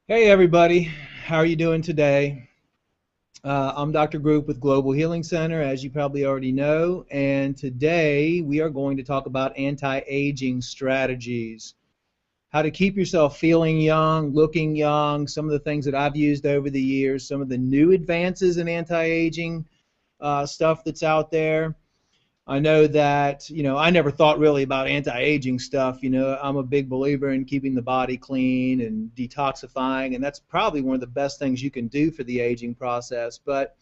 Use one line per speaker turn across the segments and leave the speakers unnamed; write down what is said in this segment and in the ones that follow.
Hey everybody, how are you doing today? I'm Dr. Group with Global Healing Center, as you probably already know, and today we are going to talk about anti-aging strategies. How to keep yourself feeling young, looking young, some of the things that I've used over the years, some of the new advances in anti-aging stuff that's out there. I know that, I never thought really about anti-aging stuff. I'm a big believer in keeping the body clean and detoxifying, and that's probably one of the best things you can do for the aging process. But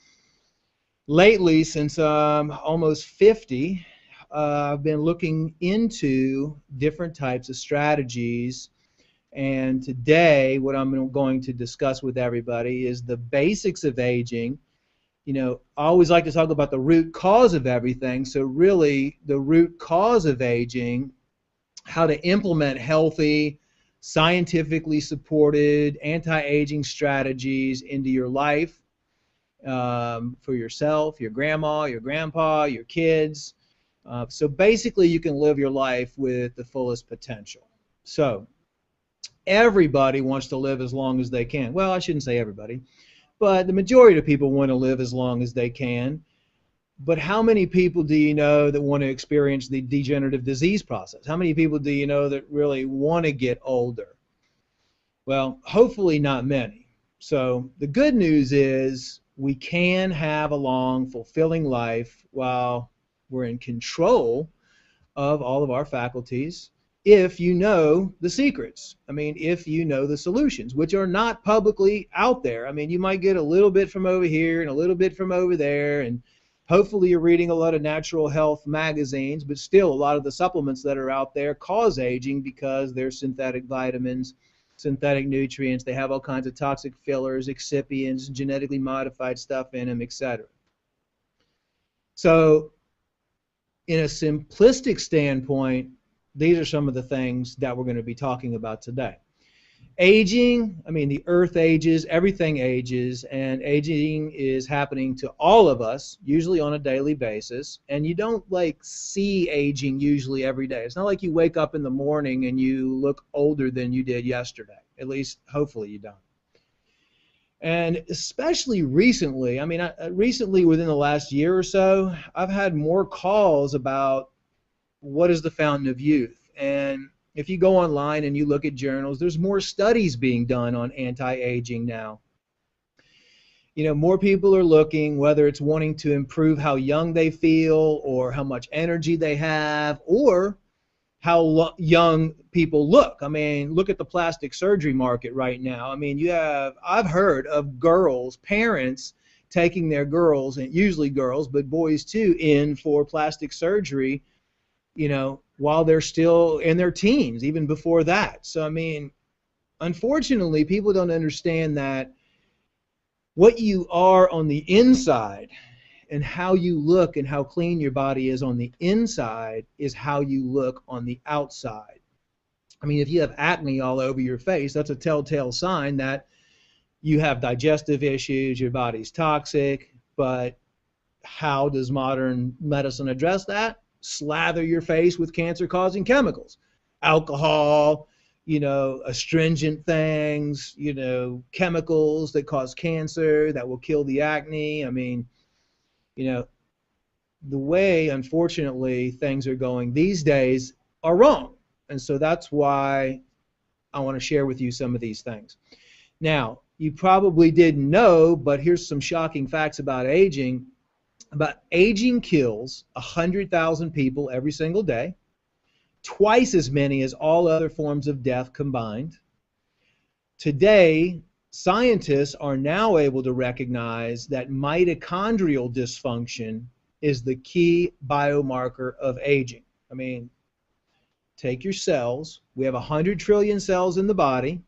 lately, since I'm almost 50, I've been looking into different types of strategies. And today, what I'm going to discuss with everybody is the basics of aging. I always like to talk about the root cause of everything. So really, the root cause of aging, how to implement healthy, scientifically supported anti-aging strategies into your life, for yourself, your grandma, your grandpa, your kids. So basically, you can live your life with the fullest potential. So everybody wants to live as long as they can. Well, I shouldn't say everybody, but the majority of people want to live as long as they can. But how many people do you know that want to experience the degenerative disease process? How many people do you know that really want to get older? Well, hopefully not many. So the good news is we can have a long, fulfilling life while we're in control of all of our faculties if you know the secrets. I mean, if you know the solutions, which are not publicly out there. I mean, you might get a little bit from over here and a little bit from over there, and hopefully you're reading a lot of natural health magazines, but still a lot of the supplements that are out there cause aging because they're synthetic vitamins, synthetic nutrients. They have all kinds of toxic fillers, excipients, genetically modified stuff in them, etc. So in a simplistic standpoint, these are some of the things that we're going to be talking about today. Aging, I mean, the earth ages, everything ages, and aging is happening to all of us, usually on a daily basis. And you don't like see aging usually every day. It's not like you wake up in the morning and you look older than you did yesterday. At least, hopefully, you don't. And especially recently, I mean, recently within the last year or so, I've had more calls about what is the fountain of youth. And if you go online and you look at journals, there's more studies being done on anti-aging now. More people are looking, whether it's wanting to improve how young they feel or how much energy they have or how young people look. I mean, look at the plastic surgery market right now. I mean, I've heard of girls, parents taking their girls, and usually girls, but boys too, in for plastic surgery, while they're still in their teens, even before that. So, I mean, unfortunately, people don't understand that what you are on the inside and how you look and how clean your body is on the inside is how you look on the outside. I mean, if you have acne all over your face, that's a telltale sign that you have digestive issues, your body's toxic. But how does modern medicine address that? Slather your face with cancer-causing chemicals, alcohol, astringent things, chemicals that cause cancer that will kill the acne. I mean, you know, the way, unfortunately, things are going these days are wrong. And so that's why I want to share with you some of these things. Now, you probably didn't know, but here's some shocking facts about aging. About aging kills 100,000 people every single day, twice as many as all other forms of death combined. Today, scientists are now able to recognize that mitochondrial dysfunction is the key biomarker of aging. I mean, take your cells. We have 100 trillion cells in the body.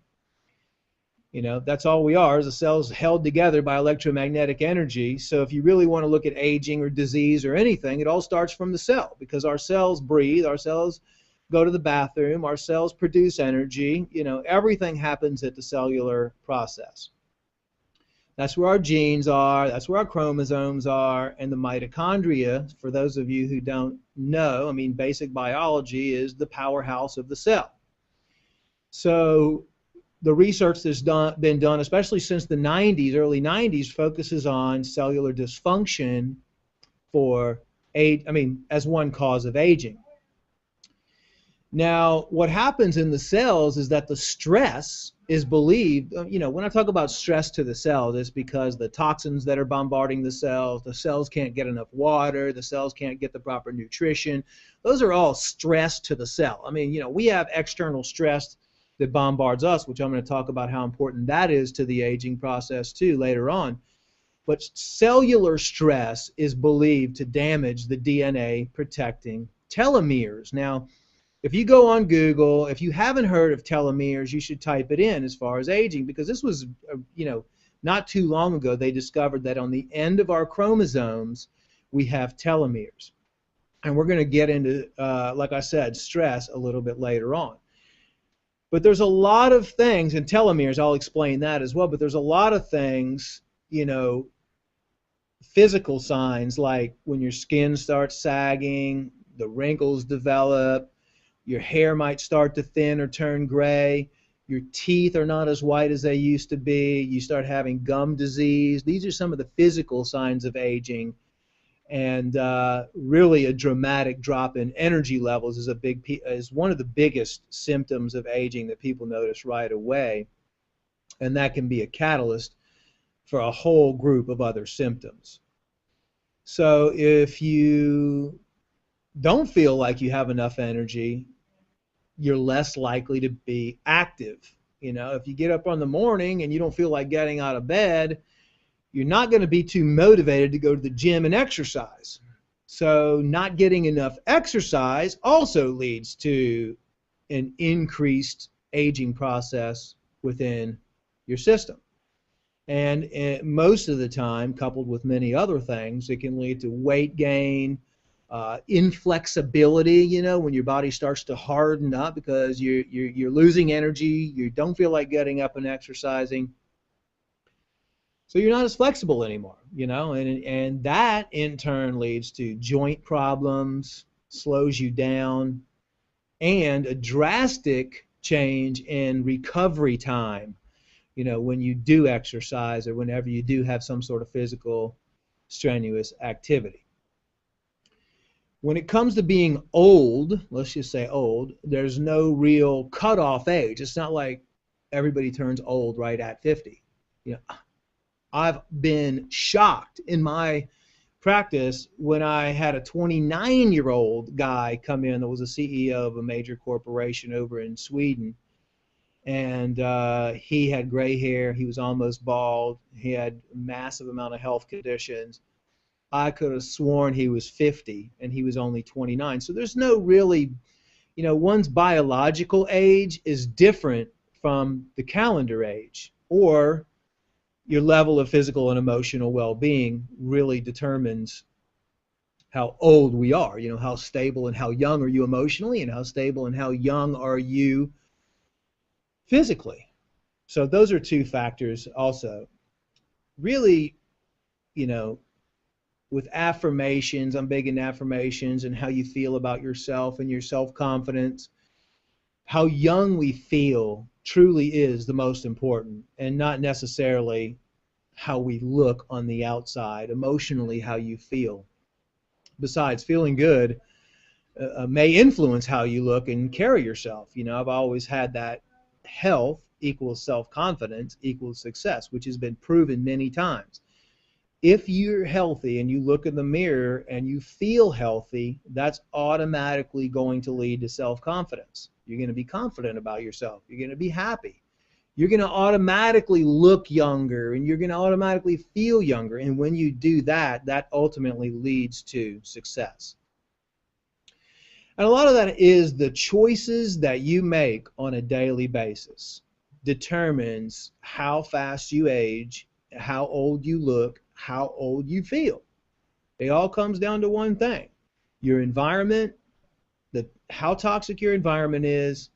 That's all we are, is the cells held together by electromagnetic energy. So if you really want to look at aging or disease or anything, it all starts from the cell, because our cells breathe, our cells go to the bathroom, our cells produce energy. Everything happens at the cellular process. That's where our genes are, that's where our chromosomes are, and the mitochondria, for those of you who don't know, I mean, basic biology is the powerhouse of the cell. So the research that's been done, especially since the 90s, early 90s, focuses on cellular dysfunction for age, as one cause of aging. Now, what happens in the cells is that the stress is believed, when I talk about stress to the cells, it's because the toxins that are bombarding the cells can't get enough water, the cells can't get the proper nutrition. Those are all stress to the cell. We have external stress that bombards us, which I'm going to talk about how important that is to the aging process too later on. But cellular stress is believed to damage the DNA protecting telomeres. Now, if you go on Google, if you haven't heard of telomeres, you should type it in as far as aging, because this was, not too long ago, they discovered that on the end of our chromosomes, we have telomeres. And we're going to get into, like I said, stress a little bit later on. But there's a lot of things, and telomeres, I'll explain that as well, but there's a lot of things, physical signs, like when your skin starts sagging, the wrinkles develop, your hair might start to thin or turn gray, your teeth are not as white as they used to be, you start having gum disease. These are some of the physical signs of aging. And really a dramatic drop in energy levels is one of the biggest symptoms of aging that people notice right away. And that can be a catalyst for a whole group of other symptoms. So if you don't feel like you have enough energy, you're less likely to be active. If you get up in the morning and you don't feel like getting out of bed, you're not going to be too motivated to go to the gym and exercise. So not getting enough exercise also leads to an increased aging process within your system. And most of the time, coupled with many other things, it can lead to weight gain, inflexibility, when your body starts to harden up because you're losing energy, you don't feel like getting up and exercising. So you're not as flexible anymore, and that in turn leads to joint problems, slows you down, and a drastic change in recovery time, when you do exercise or whenever you do have some sort of physical strenuous activity. When it comes to being old, let's just say old, there's no real cutoff age. It's not like everybody turns old right at 50. I've been shocked in my practice when I had a 29-year-old guy come in that was a CEO of a major corporation over in Sweden. And he had gray hair. He was almost bald. He had a massive amount of health conditions. I could have sworn he was 50 and he was only 29. So there's no really, one's biological age is different from the calendar age, or your level of physical and emotional well-being really determines how old we are, how stable and how young are you emotionally, and how stable and how young are you physically. So those are two factors also. Really, with affirmations, I'm big in affirmations and how you feel about yourself and your self-confidence. How young we feel truly is the most important, and not necessarily how we look on the outside, emotionally how you feel. Besides, feeling good may influence how you look and carry yourself. I've always had that health equals self-confidence equals success, which has been proven many times. If you're healthy and you look in the mirror and you feel healthy, that's automatically going to lead to self-confidence. You're going to be confident about yourself. You're going to be happy. You're going to automatically look younger, and you're going to automatically feel younger. And when you do that, that ultimately leads to success. And a lot of that is the choices that you make on a daily basis determines how fast you age, how old you look, how old you feel. It all comes down to one thing: your environment, how toxic your environment is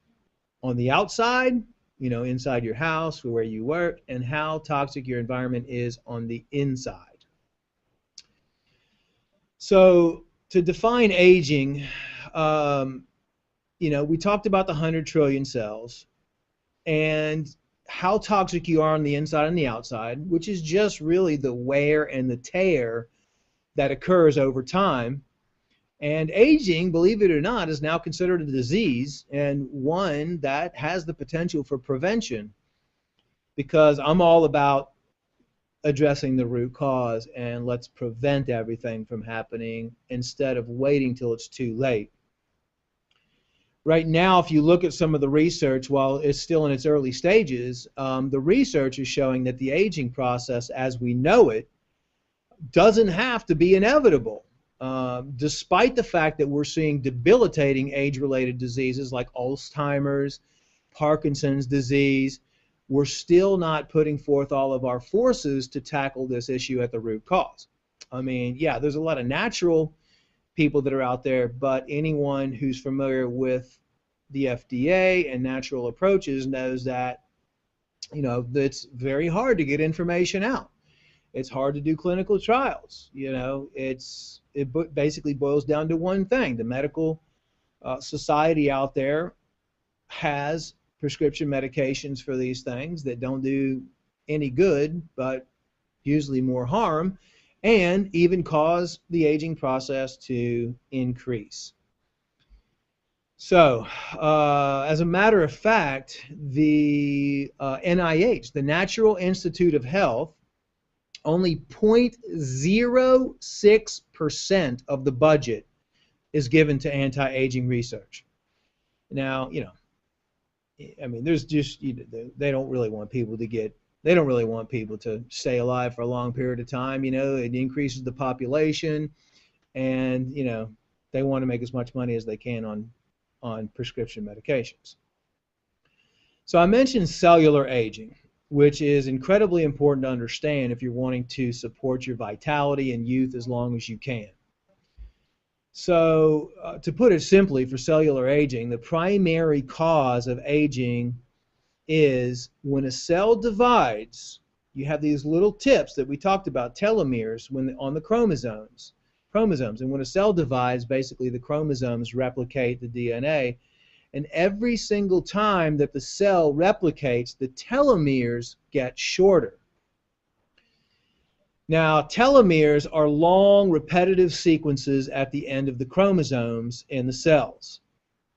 on the outside, inside your house or where you work, and how toxic your environment is on the inside. So to define aging, we talked about the 100 trillion cells, and how toxic you are on the inside and the outside, which is just really the wear and the tear that occurs over time. And aging, believe it or not, is now considered a disease, and one that has the potential for prevention, because I'm all about addressing the root cause and let's prevent everything from happening instead of waiting till it's too late. Right now, if you look at some of the research, while it's still in its early stages, the research is showing that the aging process as we know it doesn't have to be inevitable. Despite the fact that we're seeing debilitating age-related diseases like Alzheimer's, Parkinson's disease, we're still not putting forth all of our forces to tackle this issue at the root cause. I mean, yeah, there's a lot of natural people that are out there, but anyone who's familiar with the FDA and natural approaches knows that, you know, it's very hard to get information out. It's hard to do clinical trials. You know, it basically boils down to one thing. The medical society out there has prescription medications for these things that don't do any good, but usually more harm, and even cause the aging process to increase. So, as a matter of fact, the NIH, the National Institute of Health, only 0.06% of the budget is given to anti-aging research. Now, you know, I mean, there's just, you know, they don't really want people to stay alive for a long period of time. You know, it increases the population, and, you know, they want to make as much money as they can on prescription medications. So I mentioned cellular aging, which is incredibly important to understand if you're wanting to support your vitality and youth as long as you can. So to put it simply, for cellular aging, the primary cause of aging is when a cell divides, you have these little tips that we talked about, telomeres, on the chromosomes. And when a cell divides, basically the chromosomes replicate the DNA. And every single time that the cell replicates, the telomeres get shorter. Now, telomeres are long, repetitive sequences at the end of the chromosomes in the cells.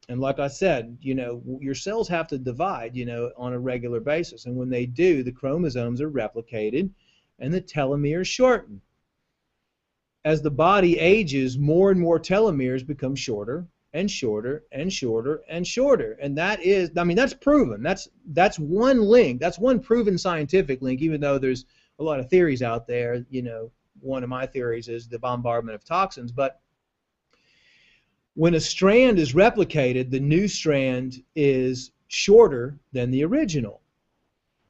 And like I said, you know, your cells have to divide, you know, on a regular basis. And when they do, the chromosomes are replicated and the telomeres shorten. As the body ages, more and more telomeres become shorter and shorter and shorter and shorter. And that is, I mean, that's proven. That's one link. That's one proven scientific link, even though there's a lot of theories out there. You know, one of my theories is the bombardment of toxins. But when a strand is replicated, the new strand is shorter than the original.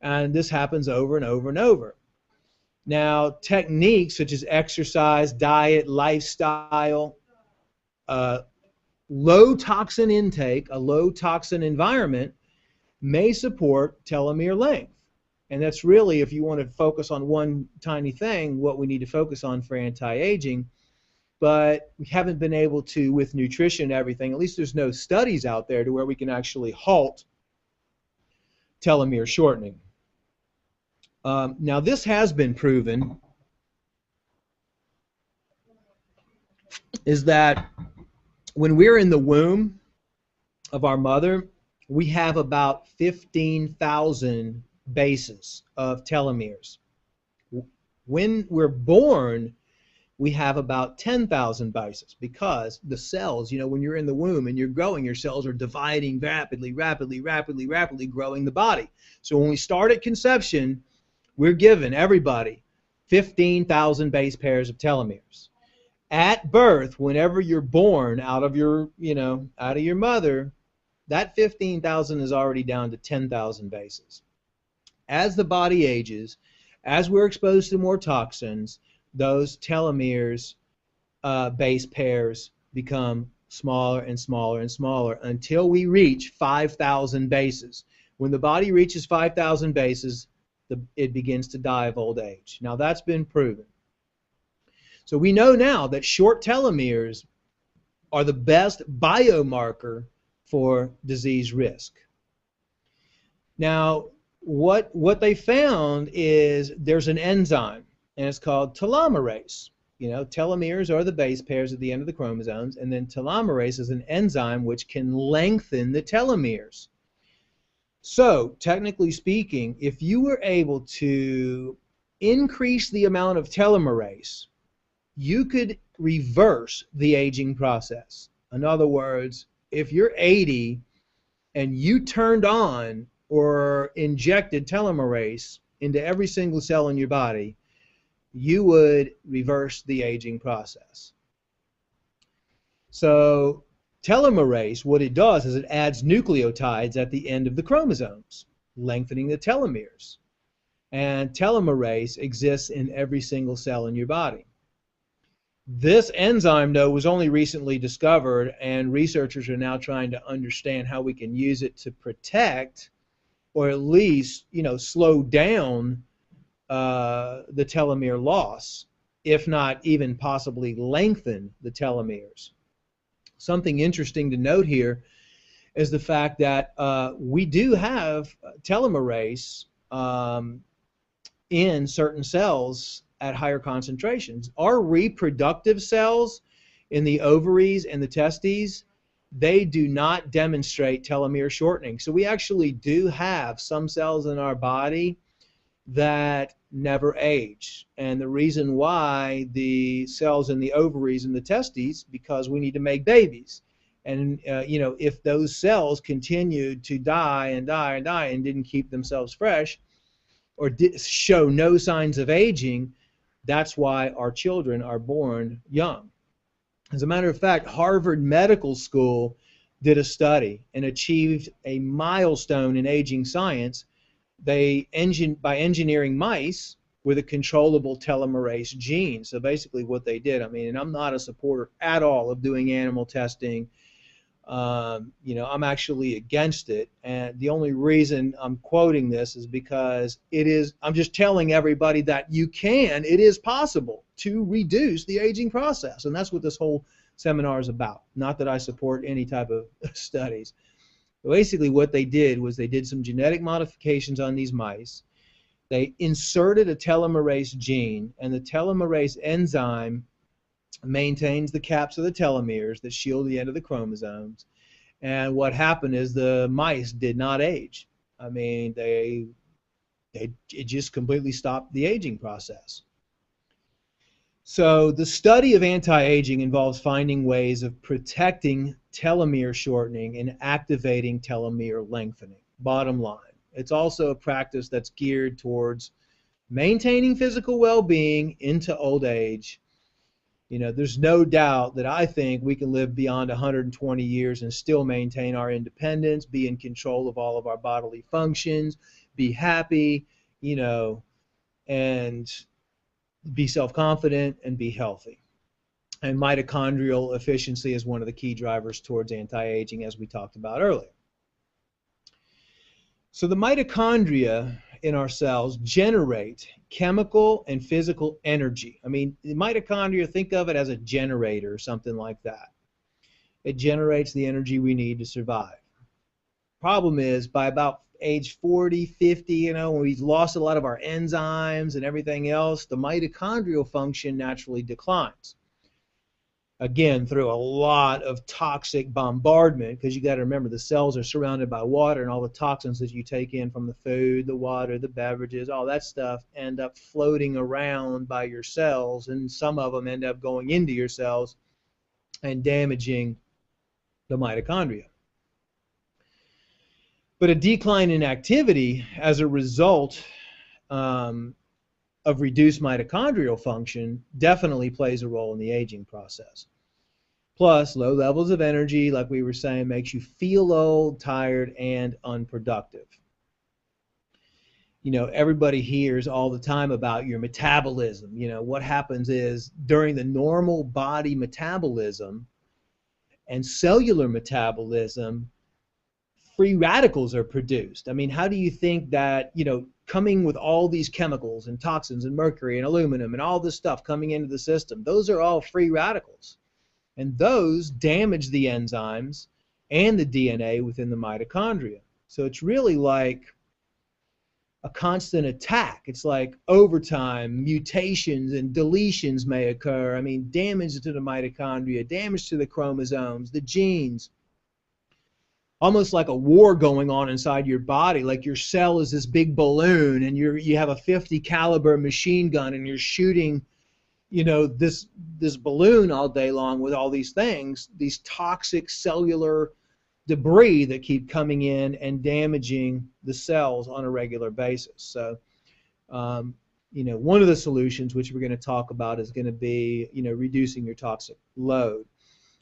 And this happens over and over and over. Now, techniques such as exercise, diet, lifestyle, low toxin intake, a low toxin environment may support telomere length. And that's really, if you want to focus on one tiny thing, what we need to focus on for anti-aging. But we haven't been able to, with nutrition and everything, at least there's no studies out there to where we can actually halt telomere shortening. Now, this has been proven, is that when we're in the womb of our mother, we have about 15,000 bases of telomeres. When we're born, we have about 10,000 bases, because the cells, you know, when you're in the womb and you're growing, your cells are dividing rapidly, growing the body. So when we start at conception, we're given, everybody, 15,000 base pairs of telomeres. At birth, whenever you're born out of your, you know, out of your mother, that 15,000 is already down to 10,000 bases. As the body ages, as we're exposed to more toxins, those telomeres base pairs become smaller and smaller and smaller until we reach 5,000 bases. When the body reaches 5,000 bases, it begins to die of old age. Now, that's been proven. So we know now that short telomeres are the best biomarker for disease risk. Now, what they found is there's an enzyme, and it's called telomerase. You know, telomeres are the base pairs at the end of the chromosomes, and then telomerase is an enzyme which can lengthen the telomeres. So, technically speaking, if you were able to increase the amount of telomerase, you could reverse the aging process. In other words, if you're 80 and you turned on or injected telomerase into every single cell in your body, you would reverse the aging process. So telomerase, what it does is it adds nucleotides at the end of the chromosomes, lengthening the telomeres. And telomerase exists in every single cell in your body. This enzyme, though, was only recently discovered, and researchers are now trying to understand how we can use it to protect, or at least, slow down the telomere loss, if not even possibly lengthen the telomeres. Something interesting to note here is the fact that we do have telomerase in certain cells at higher concentrations. Our reproductive cells in the ovaries and the testes, they do not demonstrate telomere shortening. So we actually do have some cells in our body that never age. And the reason why the cells in the ovaries and the testes, because we need to make babies. And, if those cells continued to die and die and die and didn't keep themselves fresh or show no signs of aging, that's why our children are born young. As a matter of fact, Harvard Medical School did a study and achieved a milestone in aging science. By engineering mice with a controllable telomerase gene. So basically what they did, and I'm not a supporter at all of doing animal testing. I'm actually against it. And the only reason I'm quoting this is because I'm just telling everybody that it is possible to reduce the aging process. And that's what this whole seminar is about. Not that I support any type of studies. Basically what they did was they did some genetic modifications on these mice. They inserted a telomerase gene, and the telomerase enzyme maintains the caps of the telomeres that shield the end of the chromosomes. And what happened is the mice did not age. It just completely stopped the aging process. So the study of anti-aging involves finding ways of protecting telomere shortening and activating telomere lengthening. Bottom line, it's also a practice that's geared towards maintaining physical well-being into old age. There's no doubt that I think we can live beyond 120 years and still maintain our independence, be in control of all of our bodily functions, be happy, and be self-confident and be healthy. And mitochondrial efficiency is one of the key drivers towards anti-aging, as we talked about earlier. So the mitochondria in our cells generate chemical and physical energy. The mitochondria, think of it as a generator or something like that. It generates the energy we need to survive. Problem is, by about age 40, 50, when we've lost a lot of our enzymes and everything else, the mitochondrial function naturally declines. Again, through a lot of toxic bombardment, because you got to remember the cells are surrounded by water, and all the toxins that you take in from the food, the water, the beverages, all that stuff end up floating around by your cells, and some of them end up going into your cells and damaging the mitochondria. But a decline in activity as a result of reduced mitochondrial function definitely plays a role in the aging process. Plus, low levels of energy, like we were saying, makes you feel old, tired, and unproductive. Everybody hears all the time about your metabolism. What happens is during the normal body metabolism and cellular metabolism, free radicals are produced. How do you think that, coming with all these chemicals and toxins and mercury and aluminum and all this stuff coming into the system, those are all free radicals. And those damage the enzymes and the DNA within the mitochondria. So it's really like a constant attack. It's like overtime, mutations and deletions may occur. I mean, damage to the mitochondria, damage to the chromosomes, the genes. Almost like a war going on inside your body, like your cell is this big balloon and you have a 50 caliber machine gun and you're shooting, this balloon all day long with all these things, these toxic cellular debris that keep coming in and damaging the cells on a regular basis. So, one of the solutions, which we're going to talk about, is going to be, reducing your toxic load.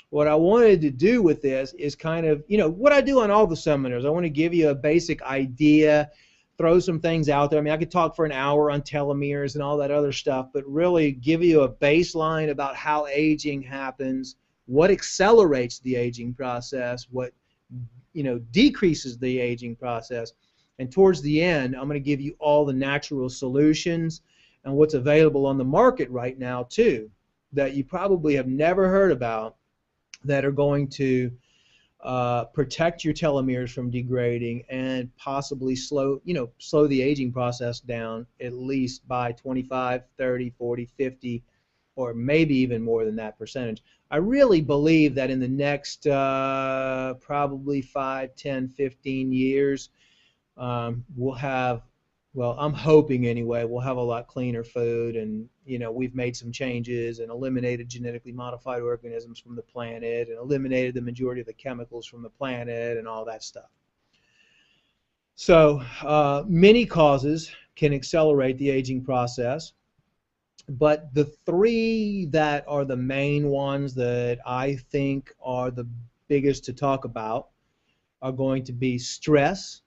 What I wanted to do with this is kind of, what I do on all the seminars. I want to give you a basic idea, throw some things out there. I mean, I could talk for an hour on telomeres and all that other stuff, but really give you a baseline about how aging happens, what accelerates the aging process, what decreases the aging process, and towards the end I'm going to give you all the natural solutions and what's available on the market right now too that you probably have never heard about, that are going to protect your telomeres from degrading and possibly slow the aging process down at least by 25, 30, 40, 50, or maybe even more than that percentage. I really believe that in the next probably 5, 10, 15 years, we'll have, well, I'm hoping anyway, we'll have a lot cleaner food, and we've made some changes and eliminated genetically modified organisms from the planet and eliminated the majority of the chemicals from the planet and all that stuff. So many causes can accelerate the aging process. But the three that are the main ones that I think are the biggest to talk about are going to be stress,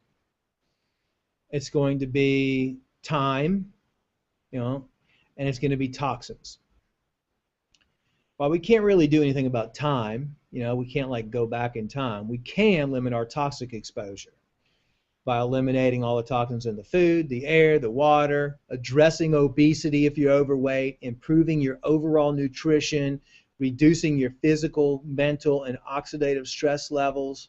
it's going to be time, and it's going to be toxins. While we can't really do anything about time, we can't like go back in time, we can limit our toxic exposure by eliminating all the toxins in the food, the air, the water, addressing obesity if you're overweight, improving your overall nutrition, reducing your physical, mental, and oxidative stress levels.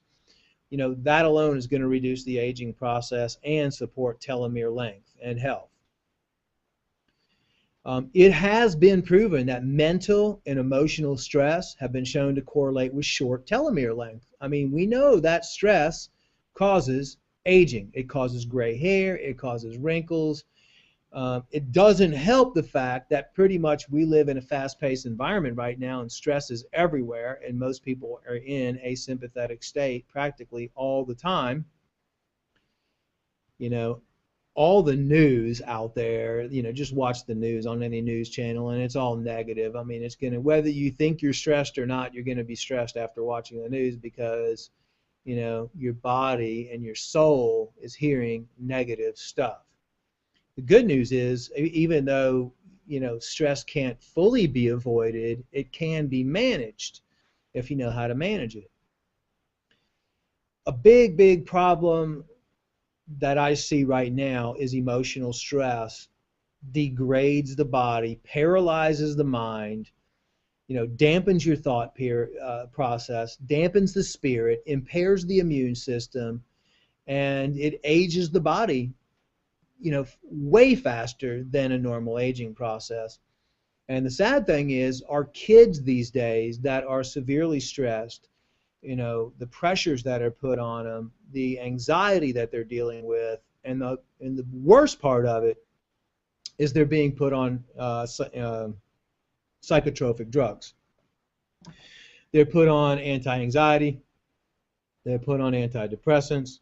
That alone is going to reduce the aging process and support telomere length and health. It has been proven that mental and emotional stress have been shown to correlate with short telomere length. I mean, we know that stress causes aging. It causes gray hair, it causes wrinkles. It doesn't help the fact that pretty much we live in a fast-paced environment right now, and stress is everywhere, and most people are in a sympathetic state practically all the time. All the news out there, just watch the news on any news channel, and it's all negative. I mean, it's going to, whether you think you're stressed or not, you're going to be stressed after watching the news, because your body and your soul is hearing negative stuff. The good news is, even though, stress can't fully be avoided, it can be managed if you know how to manage it. A big, big problem that I see right now is emotional stress degrades the body, paralyzes the mind, dampens your thought process, dampens the spirit, impairs the immune system, and it ages the body, way faster than a normal aging process. And the sad thing is, our kids these days that are severely stressed, the pressures that are put on them, the anxiety that they're dealing with, and the worst part of it is they're being put on psychotropic drugs. They're put on anti-anxiety, they're put on antidepressants,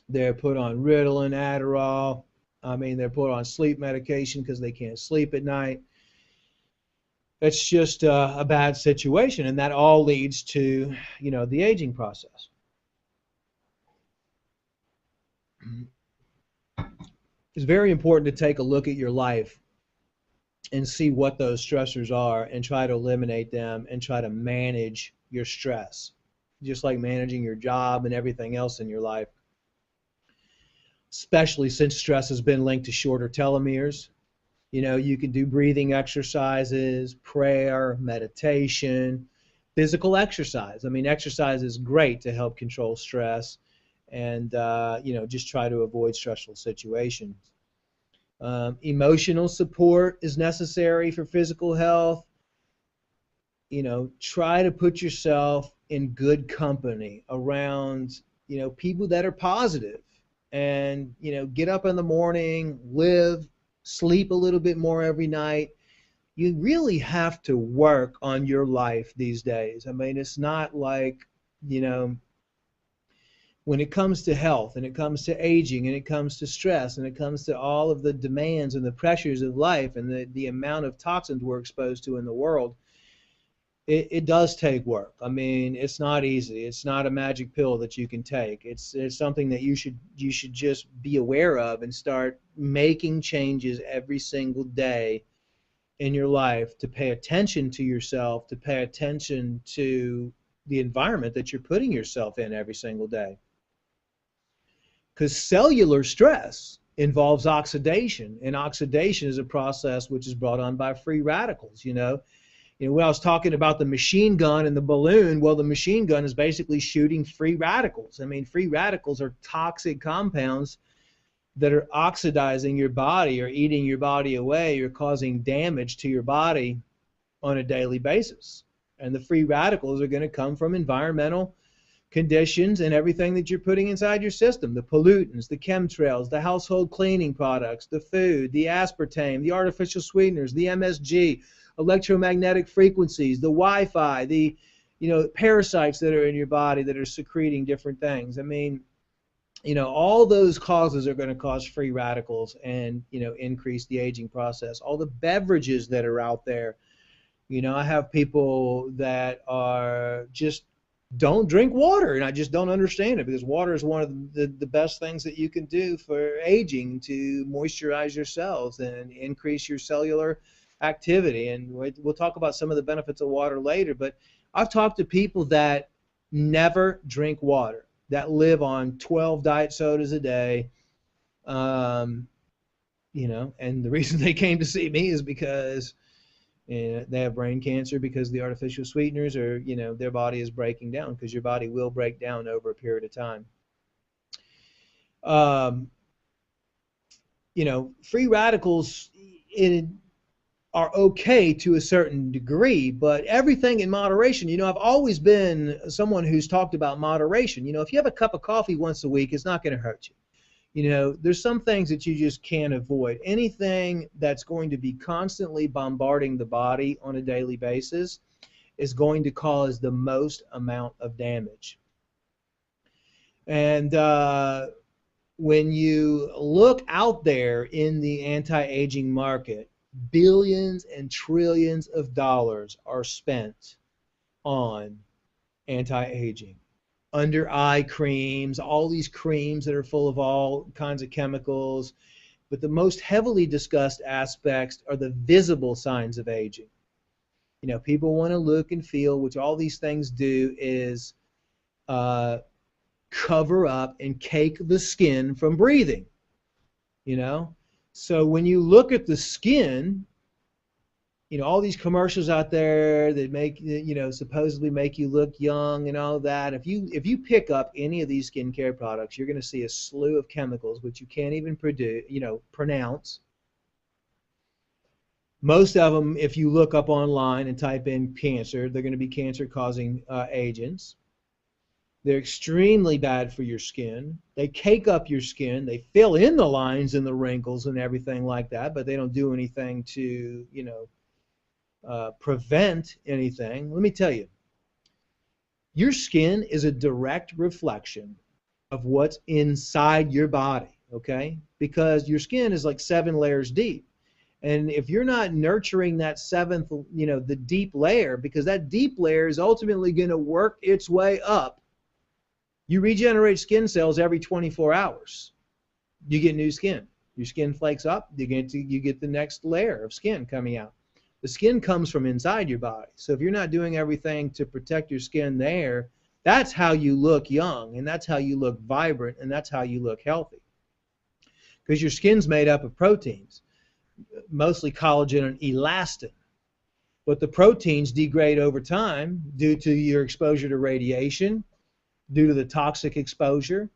they're put on Ritalin, Adderall. I mean, they're put on sleep medication because they can't sleep at night. It's just a bad situation, and that all leads to, the aging process. It's very important to take a look at your life and see what those stressors are and try to eliminate them and try to manage your stress, just like managing your job and everything else in your life, especially since stress has been linked to shorter telomeres. You can do breathing exercises, prayer, meditation, physical exercise. I mean, exercise is great to help control stress and just try to avoid stressful situations. Emotional support is necessary for physical health. Try to put yourself in good company around, people that are positive, and, get up in the morning, sleep a little bit more every night. You really have to work on your life these days. I mean, it's not like, you know, when it comes to health and it comes to aging and it comes to stress and it comes to all of the demands and the pressures of life and the amount of toxins we're exposed to in the world, it does take work. I mean, it's not easy. It's not a magic pill that you can take. It's something that you should just be aware of and start making changes every single day in your life, to pay attention to yourself, to pay attention to the environment that you're putting yourself in every single day. Because cellular stress involves oxidation, and oxidation is a process which is brought on by free radicals. When I was talking about the machine gun and the balloon, well, the machine gun is basically shooting free radicals. I mean, free radicals are toxic compounds that are oxidizing your body or eating your body away or causing damage to your body on a daily basis. And the free radicals are going to come from environmental conditions and everything that you're putting inside your system: the pollutants, the chemtrails, the household cleaning products, the food, the aspartame, the artificial sweeteners, the MSG, electromagnetic frequencies, the Wi-Fi, the parasites that are in your body that are secreting different things. I mean, all those causes are going to cause free radicals and, increase the aging process. All the beverages that are out there, I have people that are just don't drink water, and I just don't understand it, because water is one of the best things that you can do for aging, to moisturize your cells and increase your cellular activity. And we'll talk about some of the benefits of water later, but I've talked to people that never drink water, that live on 12 diet sodas a day, and the reason they came to see me is because they have brain cancer, because the artificial sweeteners are, their body is breaking down, because your body will break down over a period of time. Free radicals are okay to a certain degree, but everything in moderation. I've always been someone who's talked about moderation. If you have a cup of coffee once a week, it's not going to hurt you. There's some things that you just can't avoid. Anything that's going to be constantly bombarding the body on a daily basis is going to cause the most amount of damage. And when you look out there in the anti-aging market, billions and trillions of dollars are spent on anti-aging. Under eye creams, all these creams that are full of all kinds of chemicals. But the most heavily discussed aspects are the visible signs of aging. People want to look and feel, which all these things do is cover up and cake the skin from breathing. So when you look at the skin, all these commercials out there that make, supposedly make you look young and all that. If you pick up any of these skincare products, you're going to see a slew of chemicals which you can't even pronounce. Most of them, if you look up online and type in cancer, they're going to be cancer-causing agents. They're extremely bad for your skin. They cake up your skin. They fill in the lines and the wrinkles and everything like that, but they don't do anything to, prevent anything. Let me tell you, your skin is a direct reflection of what's inside your body, okay? Because your skin is like 7 layers deep. And if you're not nurturing that 7th, the deep layer, because that deep layer is ultimately going to work its way up. You regenerate skin cells every 24 hours. You get new skin. Your skin flakes up, you get the next layer of skin coming out. The skin comes from inside your body. So if you're not doing everything to protect your skin there, that's how you look young, and that's how you look vibrant, and that's how you look healthy. Because your skin's made up of proteins, mostly collagen and elastin. But the proteins degrade over time due to your exposure to radiation, due to the toxic exposure,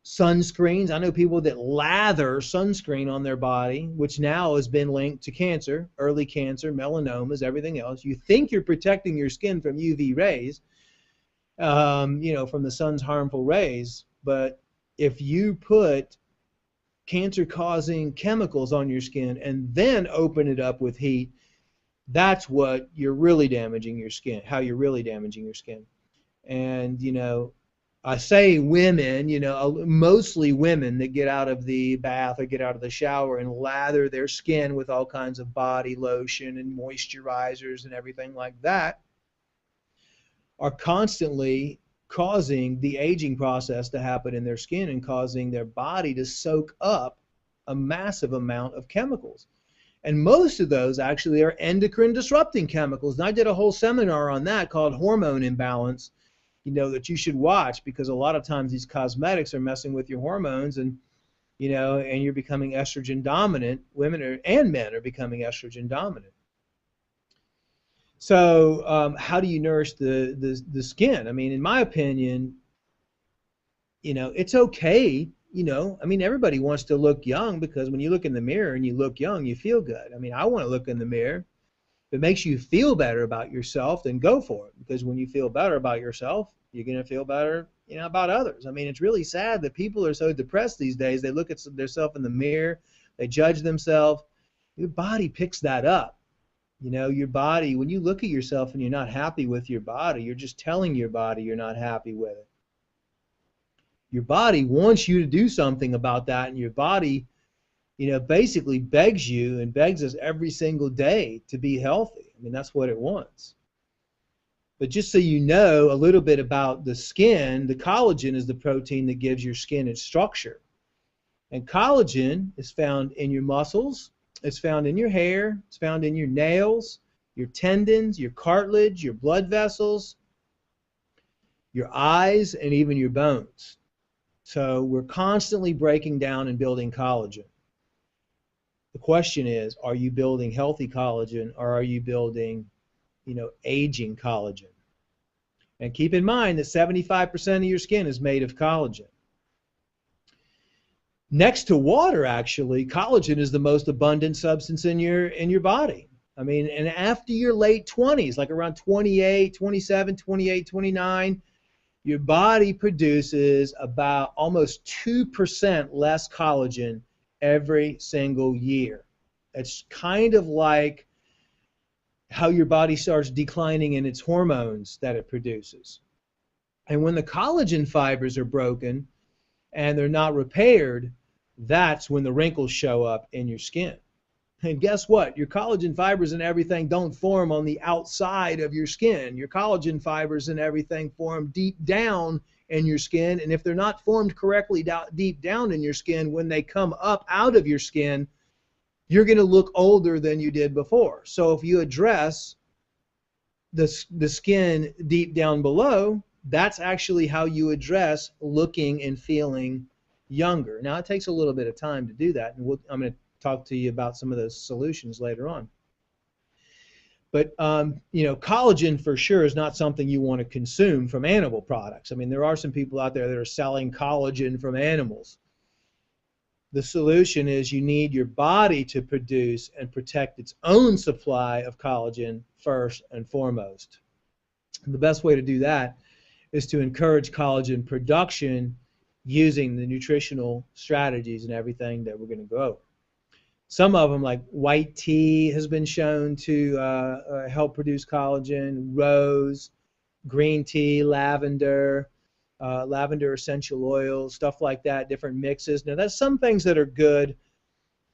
Sunscreens. I know people that lather sunscreen on their body, which now has been linked to cancer, early cancer, melanomas, everything else. You think you're protecting your skin from UV rays, from the sun's harmful rays, but if you put cancer-causing chemicals on your skin and then open it up with heat, that's what you're really damaging your skin, how you're really damaging your skin. And, I say women, mostly women that get out of the bath or get out of the shower and lather their skin with all kinds of body lotion and moisturizers and everything like that, are constantly causing the aging process to happen in their skin and causing their body to soak up a massive amount of chemicals. And most of those actually are endocrine disrupting chemicals. And I did a whole seminar on that called Hormone Imbalance, that you should watch, because a lot of times these cosmetics are messing with your hormones, and and you're becoming estrogen dominant. Women and men are becoming estrogen dominant. So how do you nourish the skin? I mean, in my opinion, it's okay. Everybody wants to look young, because when you look in the mirror and you look young, you feel good. I mean, I want to look in the mirror. If it makes you feel better about yourself, then go for it. Because when you feel better about yourself, you're going to feel better, about others. I mean, it's really sad that people are so depressed these days. They look at themselves in the mirror, they judge themselves. Your body picks that up. Your body, when you look at yourself and you're not happy with your body, you're just telling your body you're not happy with it. Your body wants you to do something about that, and your body, basically begs you and begs us every single day to be healthy. I mean, that's what it wants. But just so you know a little bit about the skin, the collagen is the protein that gives your skin its structure. And collagen is found in your muscles, it's found in your hair, it's found in your nails, your tendons, your cartilage, your blood vessels, your eyes, and even your bones. So we're constantly breaking down and building collagen. The question is, are you building healthy collagen, or are you building, aging collagen? And keep in mind that 75% of your skin is made of collagen. Next to water, actually, collagen is the most abundant substance in your body. I mean, and after your late 20s, like around 28, 27, 28, 29, your body produces about almost 2% less collagen every single year. It's kind of like how your body starts declining in its hormones that it produces. And when the collagen fibers are broken and they're not repaired, that's when the wrinkles show up in your skin. And guess what? Your collagen fibers and everything don't form on the outside of your skin. Your collagen fibers and everything form deep down in your skin. And if they're not formed correctly deep down in your skin, when they come up out of your skin, you're going to look older than you did before. So if you address the skin deep down below, that's actually how you address looking and feeling younger. Now, it takes a little bit of time to do that, and I'm going to talk to you about some of those solutions later on. But, collagen for sure is not something you want to consume from animal products. I mean, there are some people out there that are selling collagen from animals. The solution is you need your body to produce and protect its own supply of collagen first and foremost. And the best way to do that is to encourage collagen production using the nutritional strategies and everything that we're going to go over. Some of them, like white tea, has been shown to help produce collagen, rose, green tea, lavender, lavender essential oils, stuff like that, different mixes. Now, that's some things that are good,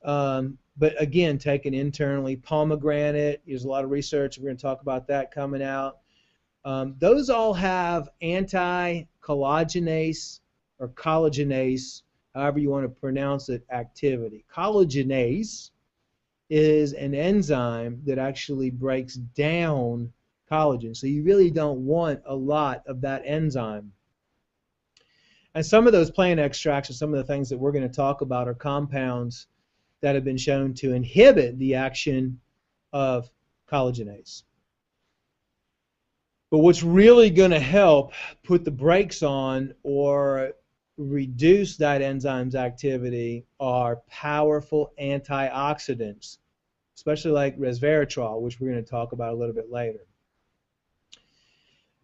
but again, taken internally. Pomegranate, there's a lot of research. We're going to talk about that coming out. Those all have anti-collagenase or collagenase, however you want to pronounce it, activity. Collagenase is an enzyme that actually breaks down collagen. So you really don't want a lot of that enzyme. And some of those plant extracts and some of the things that we're going to talk about are compounds that have been shown to inhibit the action of collagenase. But what's really going to help put the brakes on or reduce that enzyme's activity are powerful antioxidants, especially like resveratrol, which we're going to talk about a little bit later.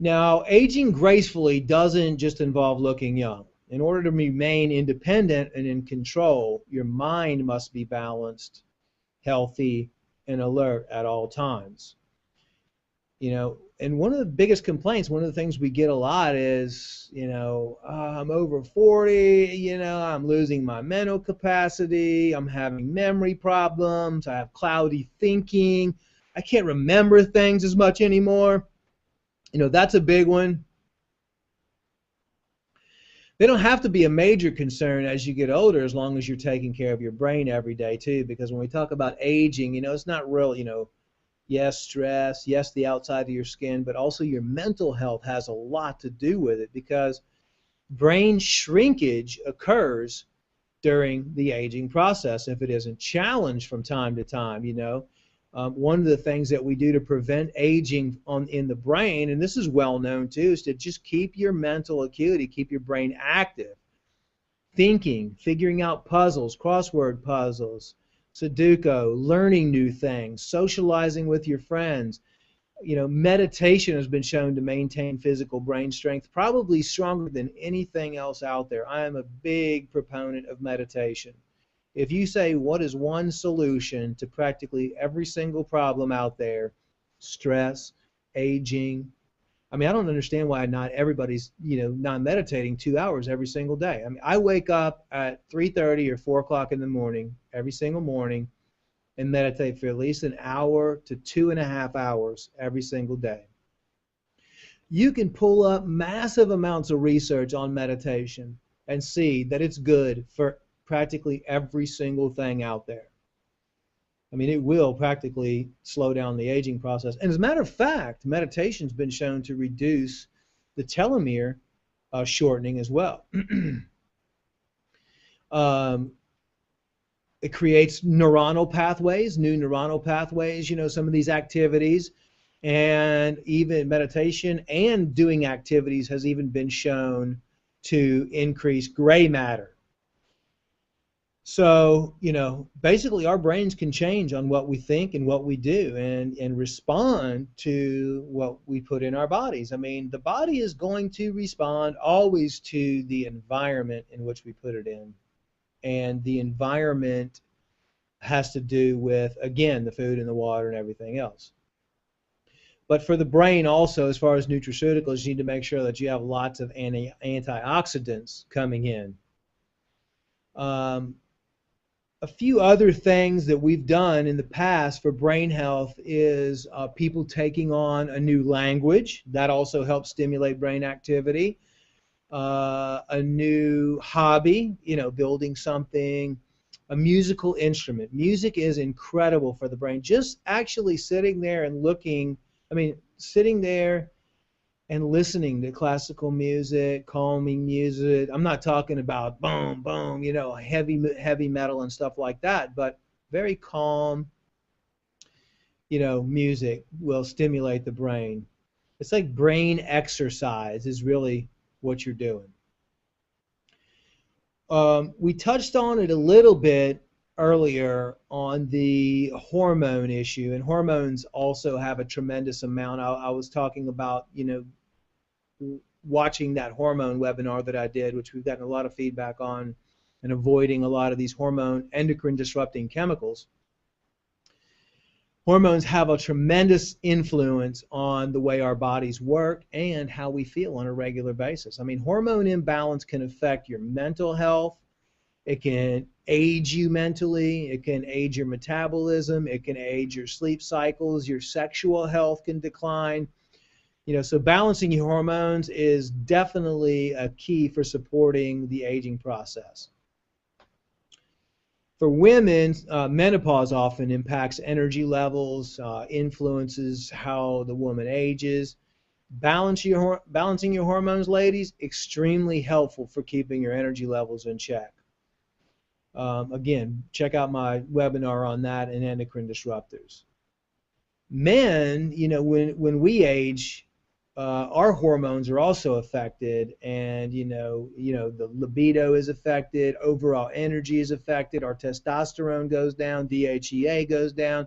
Now, aging gracefully doesn't just involve looking young. In order to remain independent and in control, your mind must be balanced, healthy, and alert at all times. You know, and one of the biggest complaints, one of the things we get a lot is, you know, I'm over 40, you know, I'm losing my mental capacity, I'm having memory problems, I have cloudy thinking, I can't remember things as much anymore. You know, that's a big one. They don't have to be a major concern as you get older, as long as you're taking care of your brain every day too, because when we talk about aging, you know, it's not real, you know, yes, stress, yes, the outside of your skin, but also your mental health has a lot to do with it, because brain shrinkage occurs during the aging process if it isn't challenged from time to time. You know, one of the things that we do to prevent aging in the brain, and this is well known too, is to just keep your mental acuity, keep your brain active, thinking, figuring out puzzles, crossword puzzles, Sudoku, learning new things, socializing with your friends. You know, meditation has been shown to maintain physical brain strength, probably stronger than anything else out there. I am a big proponent of meditation. If you say, what is one solution to practically every single problem out there, stress, aging, I mean, I don't understand why not everybody's, you know, not meditating 2 hours every single day. I mean, I wake up at 3:30 or 4 o'clock in the morning every single morning and meditate for at least an hour to 2.5 hours every single day. You can pull up massive amounts of research on meditation and see that it's good for practically every single thing out there. I mean, it will practically slow down the aging process. And as a matter of fact, meditation's been shown to reduce the telomere shortening as well. It creates neuronal pathways, new neuronal pathways, you know, some of these activities. And even meditation and doing activities has even been shown to increase gray matter. So, you know, basically our brains can change on what we think and what we do, and respond to what we put in our bodies. I mean, the body is going to respond always to the environment in which we put it in. And the environment has to do with, again, the food and the water and everything else. But for the brain also, as far as nutraceuticals, you need to make sure that you have lots of antioxidants coming in. A few other things that we've done in the past for brain health is people taking on a new language. That also helps stimulate brain activity. A new hobby, you know, building something, a musical instrument. Music is incredible for the brain. Just actually sitting there and looking, I mean, sitting there and listening to classical music, calming music. I'm not talking about boom, boom, you know, heavy metal and stuff like that, but very calm, you know, music will stimulate the brain. It's like brain exercise is really what you're doing. We touched on it a little bit earlier on the hormone issue, and hormones also have a tremendous amount. I was talking about, you know, watching that hormone webinar that I did, which we've gotten a lot of feedback on, and avoiding a lot of these endocrine disrupting chemicals. Hormones have a tremendous influence on the way our bodies work and how we feel on a regular basis. I mean, hormone imbalance can affect your mental health. It can age you mentally. It can age your metabolism. It can age your sleep cycles. Your sexual health can decline. You know, so balancing your hormones is definitely a key for supporting the aging process. For women, menopause often impacts energy levels, influences how the woman ages. Balancing your hormones, ladies, extremely helpful for keeping your energy levels in check. Again, check out my webinar on that and endocrine disruptors. Men, you know, when we age, our hormones are also affected, and the libido is affected, overall energy is affected, our testosterone goes down, DHEA goes down.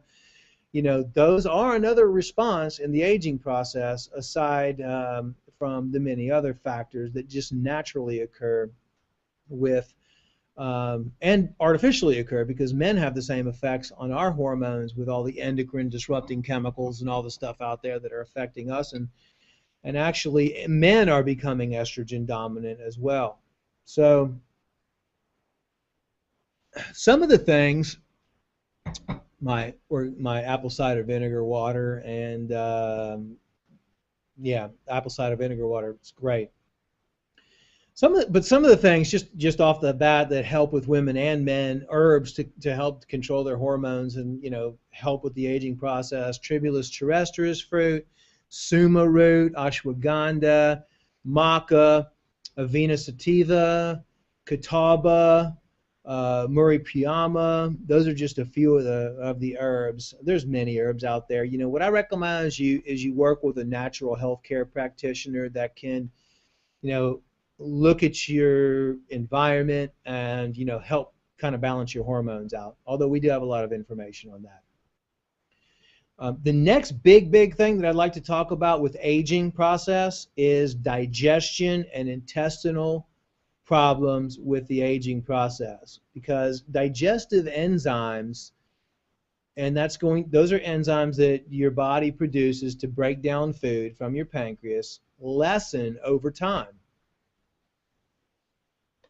Those are another response in the aging process, aside from the many other factors that just naturally occur with and artificially occur, because men have the same effects on our hormones with all the endocrine disrupting chemicals and all the stuff out there that are affecting us. And actually, men are becoming estrogen dominant as well. So some of the things, my apple cider vinegar water, and yeah, apple cider vinegar water, it's great. Some of the things just off the bat that help with women and men, herbs to help control their hormones and help with the aging process: Tribulus terrestris fruit, suma root, ashwagandha, maca, avena sativa, catawba, Murray Piyama. Those are just a few of the herbs. There's many herbs out there. What I recommend is you work with a natural healthcare practitioner that can, look at your environment and help kind of balance your hormones out. Although we do have a lot of information on that. The next big thing that I'd like to talk about with aging process is digestion and intestinal problems with the aging process, because digestive enzymes, and those are enzymes that your body produces to break down food from your pancreas, lessen over time.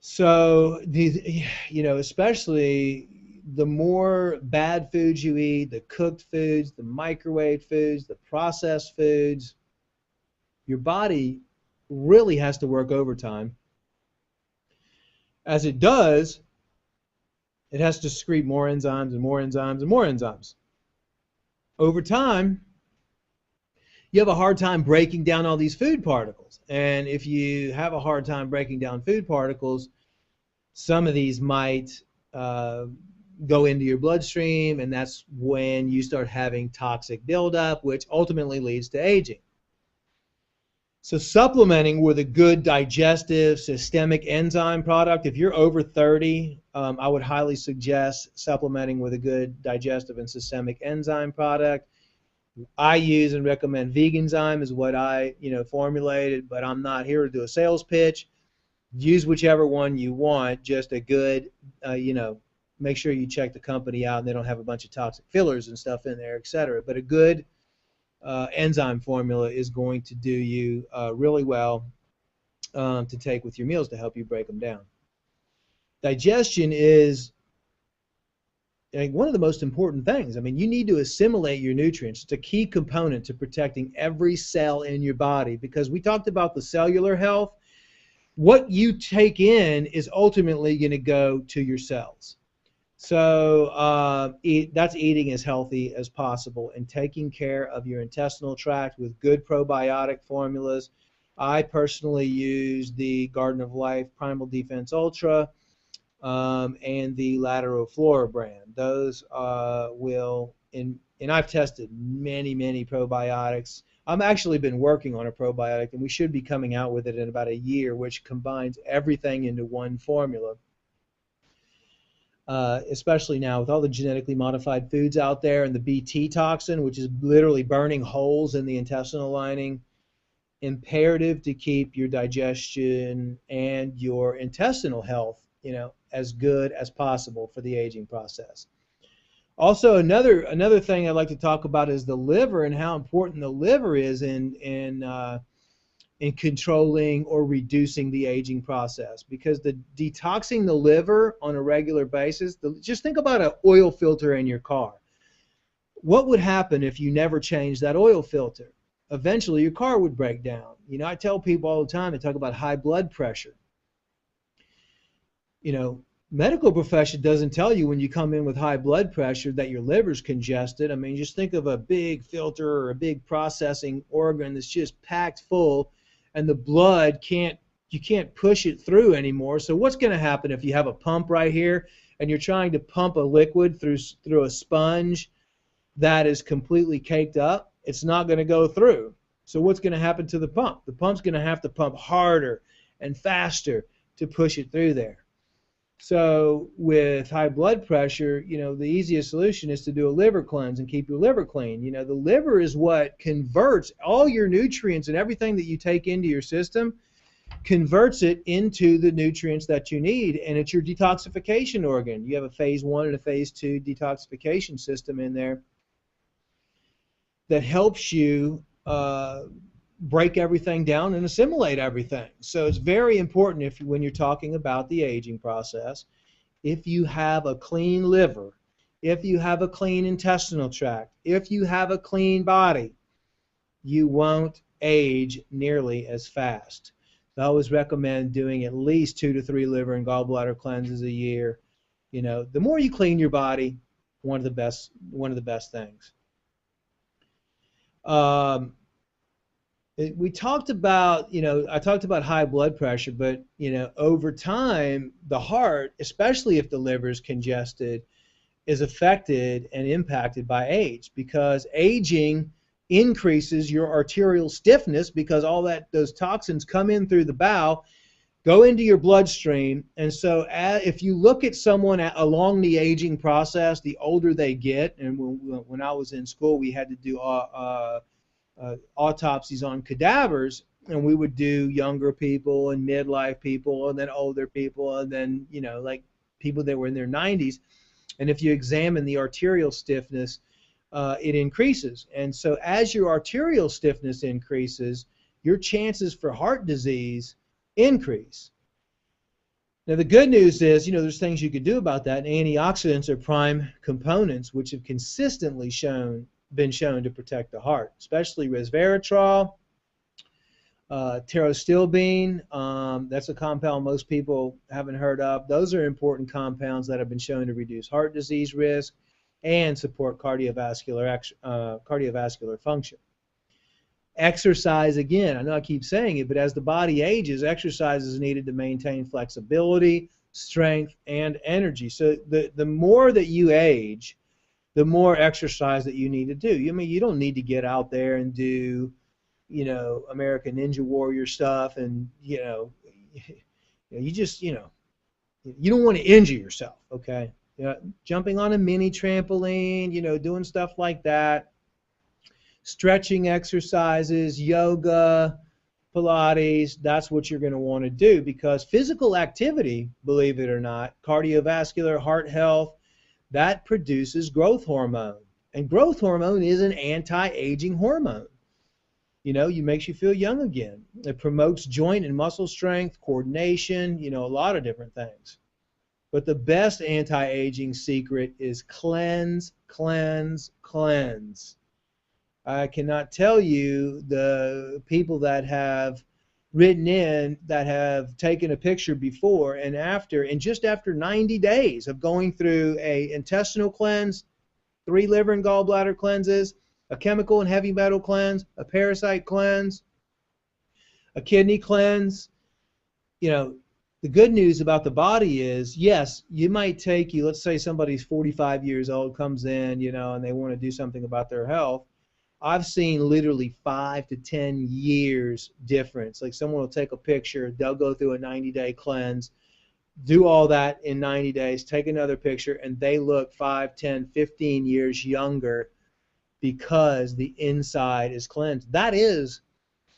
So especially the more bad foods you eat, the cooked foods, the microwave foods, the processed foods, your body really has to work overtime. As it does, it has to secrete more enzymes and more enzymes and more enzymes. Over time, you have a hard time breaking down all these food particles. And if you have a hard time breaking down food particles, some of these might go into your bloodstream, and that's when you start having toxic buildup, which ultimately leads to aging. So supplementing with a good digestive systemic enzyme product, if you're over 30, I would highly suggest supplementing with a good digestive and systemic enzyme product. I use and recommend Veganzyme is what I formulated, but I'm not here to do a sales pitch. Use whichever one you want, just a good, make sure you check the company out and they don't have a bunch of toxic fillers and stuff in there, etc. But a good enzyme formula is going to do you really well to take with your meals to help you break them down. Digestion is one of the most important things. I mean, you need to assimilate your nutrients. It's a key component to protecting every cell in your body, because we talked about the cellular health. What you take in is ultimately going to go to your cells. So that's eating as healthy as possible and taking care of your intestinal tract with good probiotic formulas. I personally use the Garden of Life Primal Defense Ultra and the Lateral Flora brand. Those and I've tested many probiotics. I've actually been working on a probiotic, and we should be coming out with it in about a year, which combines everything into one formula. Especially now with all the genetically modified foods out there and the Bt toxin, which is literally burning holes in the intestinal lining. Imperative to keep your digestion and your intestinal health, as good as possible for the aging process. Also, another thing I'd like to talk about is the liver and how important the liver is in controlling or reducing the aging process, because the detoxing the liver on a regular basis, just think about an oil filter in your car. What would happen if you never changed that oil filter? Eventually your car would break down. I tell people all the time, they talk about high blood pressure. Medical profession doesn't tell you when you come in with high blood pressure that your liver's congested. I mean, just think of a big filter or a big processing organ that's just packed full, and the blood you can't push it through anymore. So what's going to happen if you have a pump right here and you're trying to pump a liquid through a sponge that is completely caked up? It's not going to go through. So what's going to happen to the pump? The pump's going to have to pump harder and faster to push it through there. So with high blood pressure, the easiest solution is to do a liver cleanse and keep your liver clean. The liver is what converts all your nutrients, and everything that you take into your system converts it into the nutrients that you need, and it's your detoxification organ. You have a phase 1 and a phase 2 detoxification system in there that helps you break everything down and assimilate everything. So it's very important when you're talking about the aging process, if you have a clean liver, if you have a clean intestinal tract, if you have a clean body, you won't age nearly as fast. I always recommend doing at least 2 to 3 liver and gallbladder cleanses a year. The more you clean your body, one of the best things. We talked about, I talked about high blood pressure, but, over time, the heart, especially if the liver is congested, is affected and impacted by age, because aging increases your arterial stiffness, because those toxins come in through the bowel, go into your bloodstream. And so if you look at someone along the aging process, the older they get, and when I was in school, we had to do autopsies on cadavers, and we would do younger people and midlife people and then older people and then like people that were in their 90s. And if you examine the arterial stiffness, it increases. And so as your arterial stiffness increases, your chances for heart disease increase. Now the good news is, there's things you could do about that, and antioxidants are prime components which have consistently been shown to protect the heart, especially resveratrol, pterostilbene. That's a compound most people haven't heard of. Those are important compounds that have been shown to reduce heart disease risk and support cardiovascular function. Exercise, again, I know I keep saying it, but as the body ages, exercise is needed to maintain flexibility, strength, and energy. So the more that you age, the more exercise that you need to do. You don't need to get out there and do, American Ninja Warrior stuff, and you don't want to injure yourself, okay? Jumping on a mini trampoline, doing stuff like that, stretching exercises, yoga, Pilates, that's what you're going to want to do, because physical activity, believe it or not, cardiovascular, heart health, that produces growth hormone. And growth hormone is an anti-aging hormone. It makes you feel young again. It promotes joint and muscle strength, coordination, a lot of different things. But the best anti-aging secret is cleanse, cleanse, cleanse. I cannot tell you the people that have written in that have taken a picture before and after, and just after 90 days of going through a intestinal cleanse, 3 liver and gallbladder cleanses, a chemical and heavy metal cleanse, a parasite cleanse, a kidney cleanse. The good news about the body is, yes, you might take let's say somebody's 45 years old, comes in, and they want to do something about their health. I've seen literally 5 to 10 years difference. Like someone will take a picture, they'll go through a 90-day cleanse, do all that in 90 days, take another picture, and they look 5, 10, 15 years younger because the inside is cleansed. That is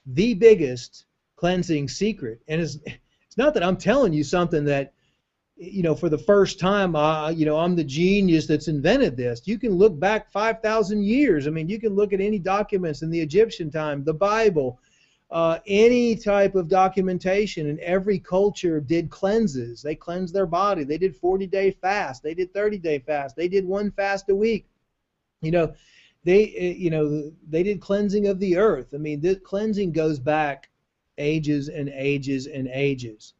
the biggest cleansing secret. And it's not that I'm telling you something that, for the first time, I'm the genius that's invented this. You can look back 5,000 years. You can look at any documents in the Egyptian time, the Bible, any type of documentation, and every culture did cleanses. They cleansed their body. They did 40-day fast. They did 30-day fast. They did 1 fast a week. They did cleansing of the earth. This cleansing goes back ages and ages and ages.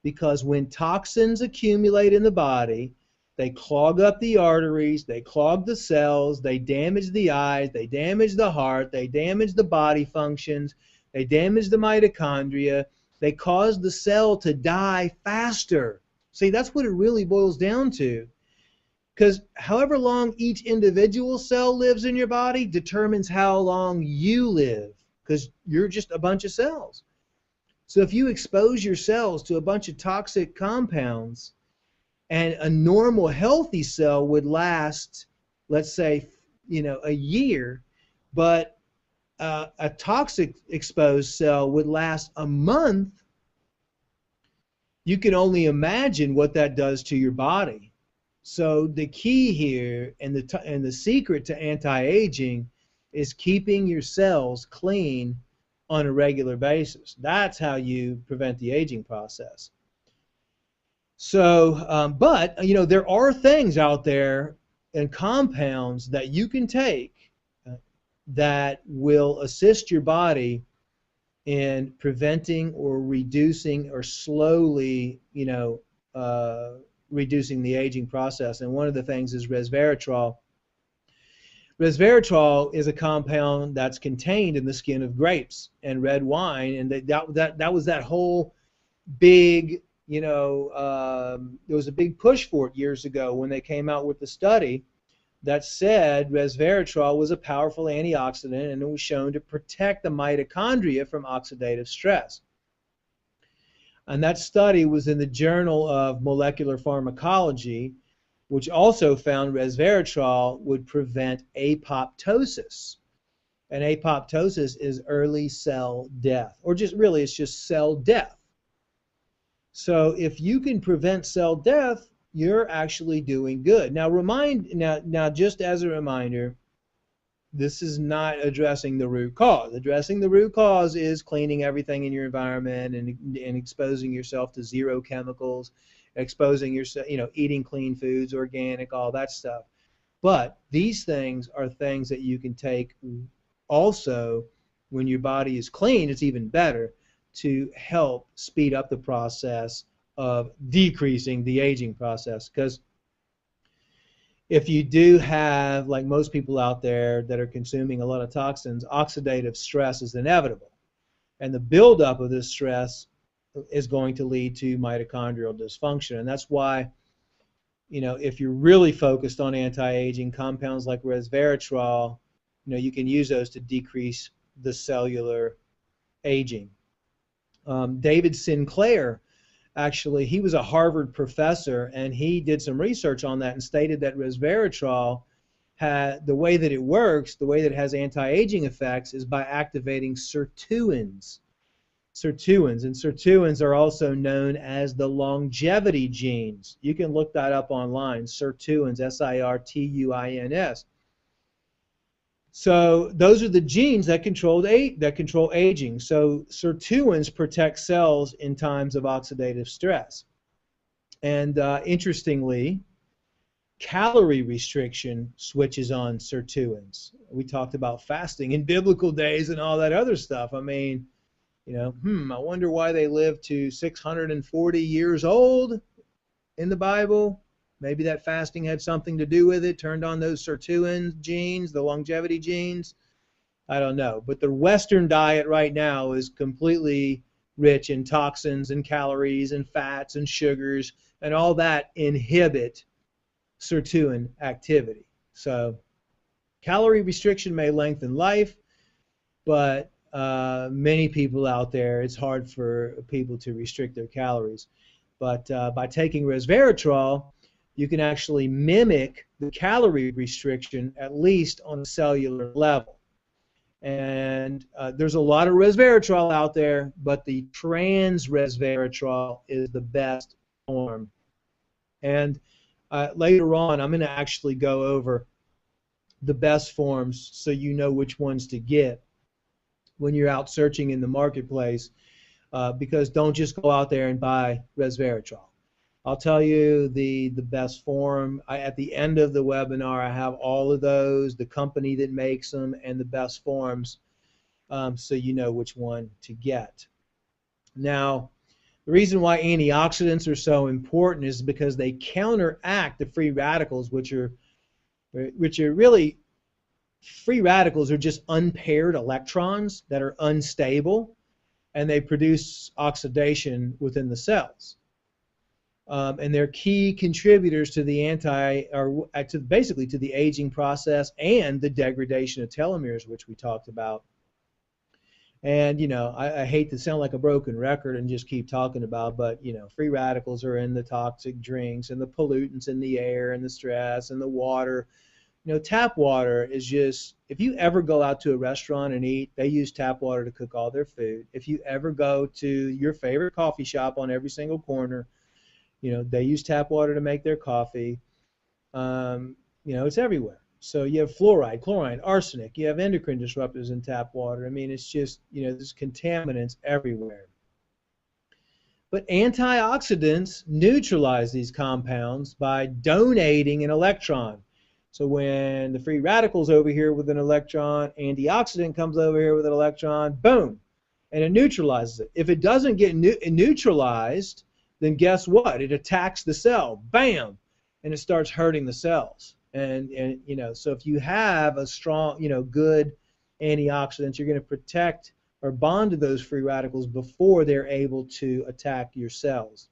Because when toxins accumulate in the body, they clog up the arteries, they clog the cells, they damage the eyes, they damage the heart, they damage the body functions, they damage the mitochondria, they cause the cell to die faster. See, that's what it really boils down to. Because however long each individual cell lives in your body determines how long you live. because you're just a bunch of cells. So if you expose your cells to a bunch of toxic compounds, and a normal healthy cell would last, let's say, a year, but a toxic exposed cell would last a month, you can only imagine what that does to your body. So the key here and the secret to anti-aging is keeping your cells clean on a regular basis. That's how you prevent the aging process. So, but there are things out there and compounds that you can take that will assist your body in preventing or reducing or slowly, reducing the aging process. And one of the things is resveratrol. Resveratrol is a compound that's contained in the skin of grapes and red wine, and that was that whole big, there was a big push for it years ago when they came out with the study that said resveratrol was a powerful antioxidant and it was shown to protect the mitochondria from oxidative stress. And that study was in the Journal of Molecular Pharmacology, which also found resveratrol would prevent apoptosis. And apoptosis is early cell death, or it's just cell death. So if you can prevent cell death, you're actually doing good. Now just as a reminder, this is not addressing the root cause. Addressing the root cause is cleaning everything in your environment and exposing yourself to zero chemicals, exposing yourself, eating clean foods, organic, all that stuff. But these things are things that you can take also when your body is clean. It's even better to help speed up the process of decreasing the aging process. Because if you do have, like most people out there that are consuming a lot of toxins, oxidative stress is inevitable. And the buildup of this stress is going to lead to mitochondrial dysfunction. And that's why, if you're really focused on anti-aging, compounds like resveratrol, you can use those to decrease the cellular aging. David Sinclair, actually, he was a Harvard professor, and he did some research on that and stated that resveratrol, the way that it works, the way that it has anti-aging effects, is by activating sirtuins. And sirtuins are also known as the longevity genes. You can look that up online, sirtuins, S-I-R-T-U-I-N-S. So those are the genes that control aging. So sirtuins protect cells in times of oxidative stress. And interestingly, calorie restriction switches on sirtuins. We talked about fasting in biblical days and all that other stuff. I mean, I wonder why they lived to 640 years old in the Bible. Maybe that fasting had something to do with it, turned on those sirtuin genes, the longevity genes. I don't know. But the Western diet right now is completely rich in toxins and calories and fats and sugars, and all that inhibit sirtuin activity. So calorie restriction may lengthen life, but many people out there, it's hard for people to restrict their calories. But by taking resveratrol, you can actually mimic the calorie restriction, at least on a cellular level. And there's a lot of resveratrol out there, but the trans resveratrol is the best form. And later on, I'm going to actually go over the best forms so you know which ones to get when you're out searching in the marketplace, because don't just go out there and buy resveratrol. I'll tell you the best form. At the end of the webinar, I have all of those, the company that makes them, and the best forms, so you know which one to get. Now, the reason why antioxidants are so important is because they counteract the free radicals, which are really, free radicals are just unpaired electrons that are unstable, and they produce oxidation within the cells. And they're key contributors to the basically to the aging process and the degradation of telomeres, which we talked about. And, I hate to sound like a broken record and just keep talking about, but, free radicals are in the toxic drinks and the pollutants in the air and the stress and the water. Tap water is just, if you ever go out to a restaurant and eat, they use tap water to cook all their food. If you ever go to your favorite coffee shop on every single corner, they use tap water to make their coffee. It's everywhere. So you have fluoride, chlorine, arsenic. You have endocrine disruptors in tap water. I mean, it's just, there's contaminants everywhere. But antioxidants neutralize these compounds by donating an electron. So when the free radical's over here with an electron, antioxidant comes over here with an electron, boom, and it neutralizes it. If it doesn't get neutralized, then guess what? It attacks the cell, bam, and it starts hurting the cells. And so if you have a strong, good antioxidants, you're going to protect or bond to those free radicals before they're able to attack your cells.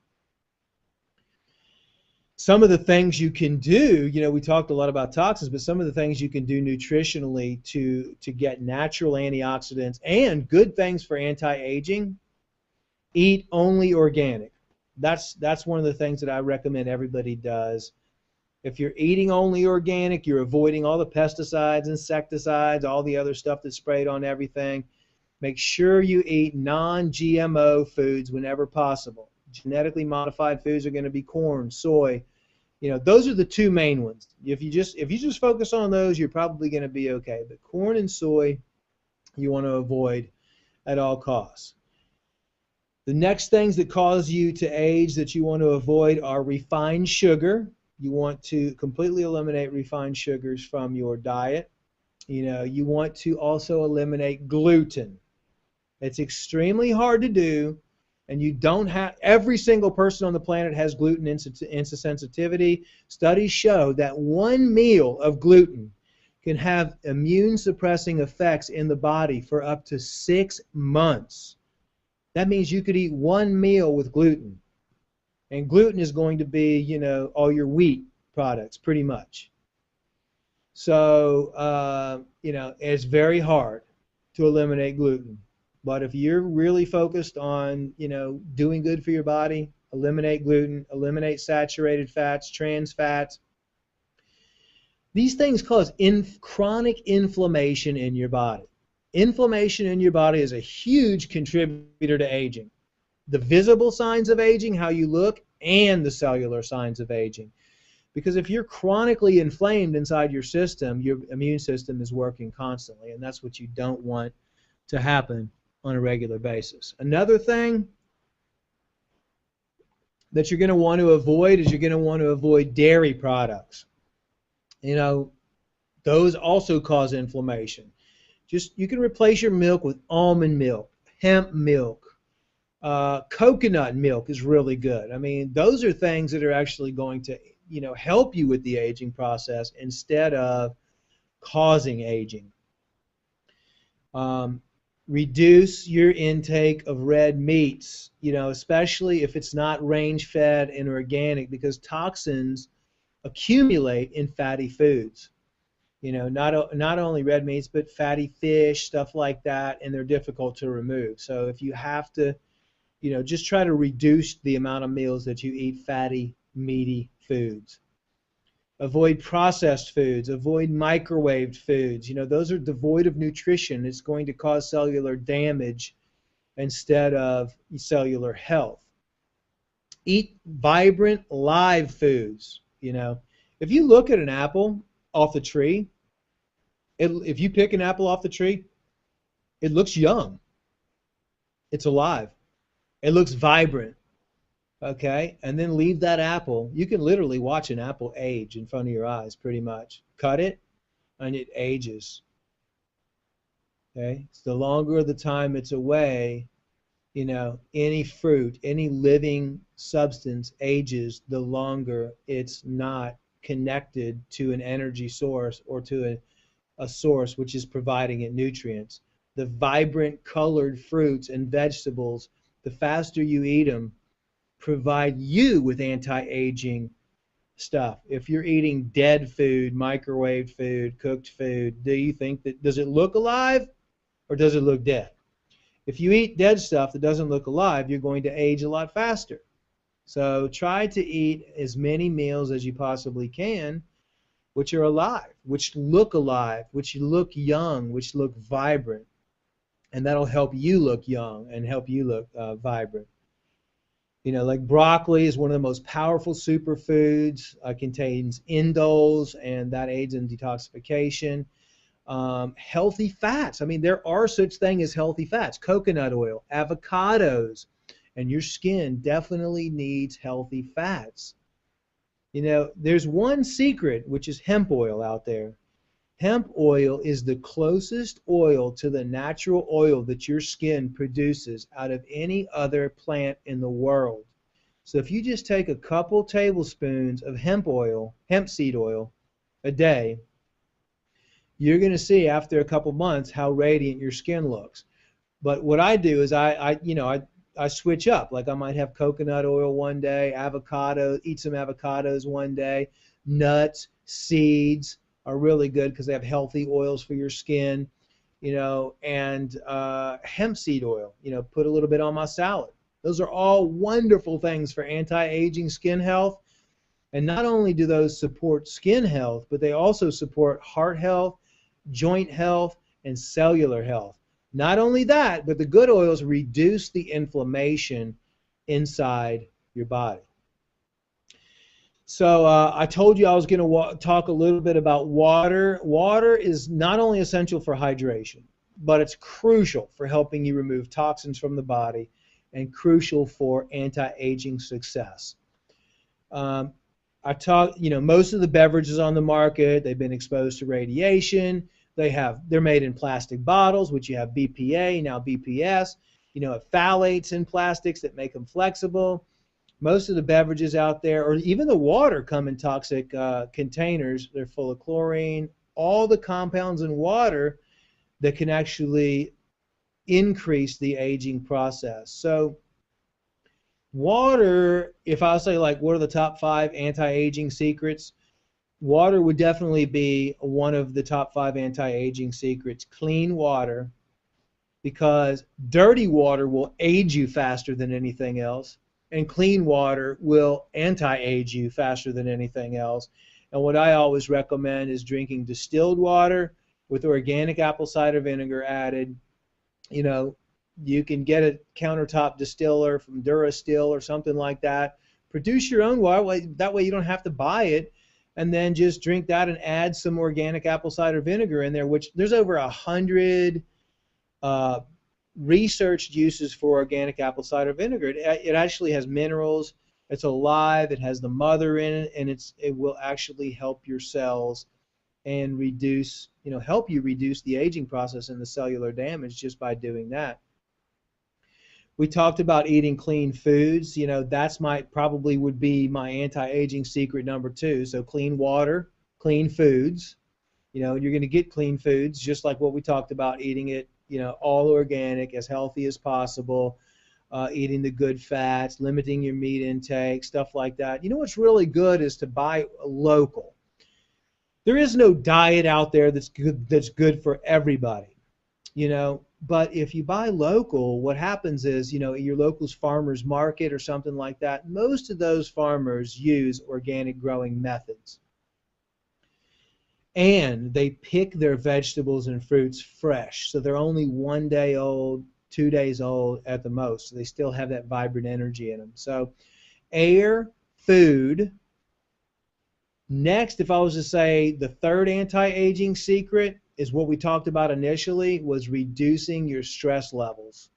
Some of the things you can do, we talked a lot about toxins, but some of the things you can do nutritionally to get natural antioxidants and good things for anti-aging, eat only organic. That's one of the things that I recommend everybody does. If you're eating only organic, you're avoiding all the pesticides, insecticides, all the other stuff that's sprayed on everything. Make sure you eat non-GMO foods whenever possible. Genetically modified foods are going to be corn, soy. Those are the two main ones. If you just focus on those, you're probably going to be okay. But corn and soy, you want to avoid at all costs. The next things that cause you to age that you want to avoid are refined sugar. You want to completely eliminate refined sugars from your diet. You want to also eliminate gluten. It's extremely hard to do, and you don't have, every single person on the planet has gluten insensitivity. Studies show that one meal of gluten can have immune suppressing effects in the body for up to 6 months. That means you could eat one meal with gluten. And gluten is going to be, all your wheat products, pretty much. So, it's very hard to eliminate gluten. But if you're really focused on, doing good for your body, eliminate gluten, eliminate saturated fats, trans fats. These things cause chronic inflammation in your body. Inflammation in your body is a huge contributor to aging. The visible signs of aging, how you look, and the cellular signs of aging. Because if you're chronically inflamed inside your system, your immune system is working constantly, and that's what you don't want to happen on a regular basis. Another thing that you're going to want to avoid is you're going to want to avoid dairy products. Those also cause inflammation. You can replace your milk with almond milk, hemp milk. Coconut milk is really good. I mean, those are things that are actually going to, help you with the aging process instead of causing aging. Reduce your intake of red meats, especially if it's not range-fed and organic, because toxins accumulate in fatty foods. Not only red meats, but fatty fish, stuff like that, and they're difficult to remove. So if you have to, just try to reduce the amount of meals that you eat fatty, meaty foods. Avoid processed foods. Avoid microwaved foods. Those are devoid of nutrition. It's going to cause cellular damage instead of cellular health. Eat vibrant, live foods. If you look at an apple off the tree, if you pick an apple off the tree, it looks young. It's alive. It looks vibrant. Okay, and then leave that apple. You can literally watch an apple age in front of your eyes, pretty much. Cut it, and it ages. Okay, so the longer the time it's away, any fruit, any living substance ages, the longer it's not connected to an energy source or to a source which is providing it nutrients. The vibrant colored fruits and vegetables, the faster you eat them, provide you with anti-aging stuff. If you're eating dead food, microwaved food, cooked food, do you think does it look alive or does it look dead? If you eat dead stuff that doesn't look alive, you're going to age a lot faster. So try to eat as many meals as you possibly can which are alive, which look young, which look vibrant. And that'll help you look young and help you look vibrant. You know, like broccoli is one of the most powerful superfoods, contains indoles, and that aids in detoxification. Healthy fats. I mean, there are such thing as healthy fats. Coconut oil, avocados, and your skin definitely needs healthy fats. You know, there's one secret, which is hemp oil out there. Hemp oil is the closest oil to the natural oil that your skin produces out of any other plant in the world. So if you just take a couple tablespoons of hemp oil, hemp seed oil, a day, you're going to see after a couple months how radiant your skin looks. But what I do is I switch up. Like I might have coconut oil one day, avocado, eat some avocados one day, nuts, seeds are really good because they have healthy oils for your skin, you know, and hemp seed oil, you know, put a little bit on my salad. Those are all wonderful things for anti-aging skin health. And not only do those support skin health, but they also support heart health, joint health, and cellular health. Not only that, but the good oils reduce the inflammation inside your body. So I told you I was going to talk a little bit about water. Water is not only essential for hydration, but it's crucial for helping you remove toxins from the body and crucial for anti-aging success. Most of the beverages on the market, they've been exposed to radiation. They're made in plastic bottles, which you have BPA, now BPS. You know, phthalates in plastics that make them flexible. Most of the beverages out there, or even the water, come in toxic containers. They're full of chlorine, all the compounds in water that can actually increase the aging process. So water, if I say like what are the top 5 anti-aging secrets, water would definitely be one of the top 5 anti-aging secrets. Clean water, because dirty water will age you faster than anything else, and clean water will anti-age you faster than anything else. And what I always recommend is drinking distilled water with organic apple cider vinegar added. You know, you can get a countertop distiller from Durasteel or something like that. Produce your own water. That way you don't have to buy it. And then just drink that and add some organic apple cider vinegar in there, which there's over 100 researched uses for organic apple cider vinegar. It actually has minerals. It's alive. It has the mother in it, and it will actually help your cells and help you reduce the aging process and the cellular damage just by doing that. We talked about eating clean foods. You know, that's probably would be my anti-aging secret number 2. So clean water, clean foods. You know, you're going to get clean foods just like what we talked about, eating it, you know, all organic, as healthy as possible, eating the good fats, limiting your meat intake, stuff like that. You know what's really good is to buy local. There is no diet out there that's good for everybody, you know. But if you buy local, what happens is, you know, your local's farmer's market or something like that, most of those farmers use organic growing methods. And they pick their vegetables and fruits fresh. So they're only 1 day old, 2 days old at the most. So they still have that vibrant energy in them. So air, food. Next, if I was to say the third anti-aging secret is what we talked about initially, was reducing your stress levels.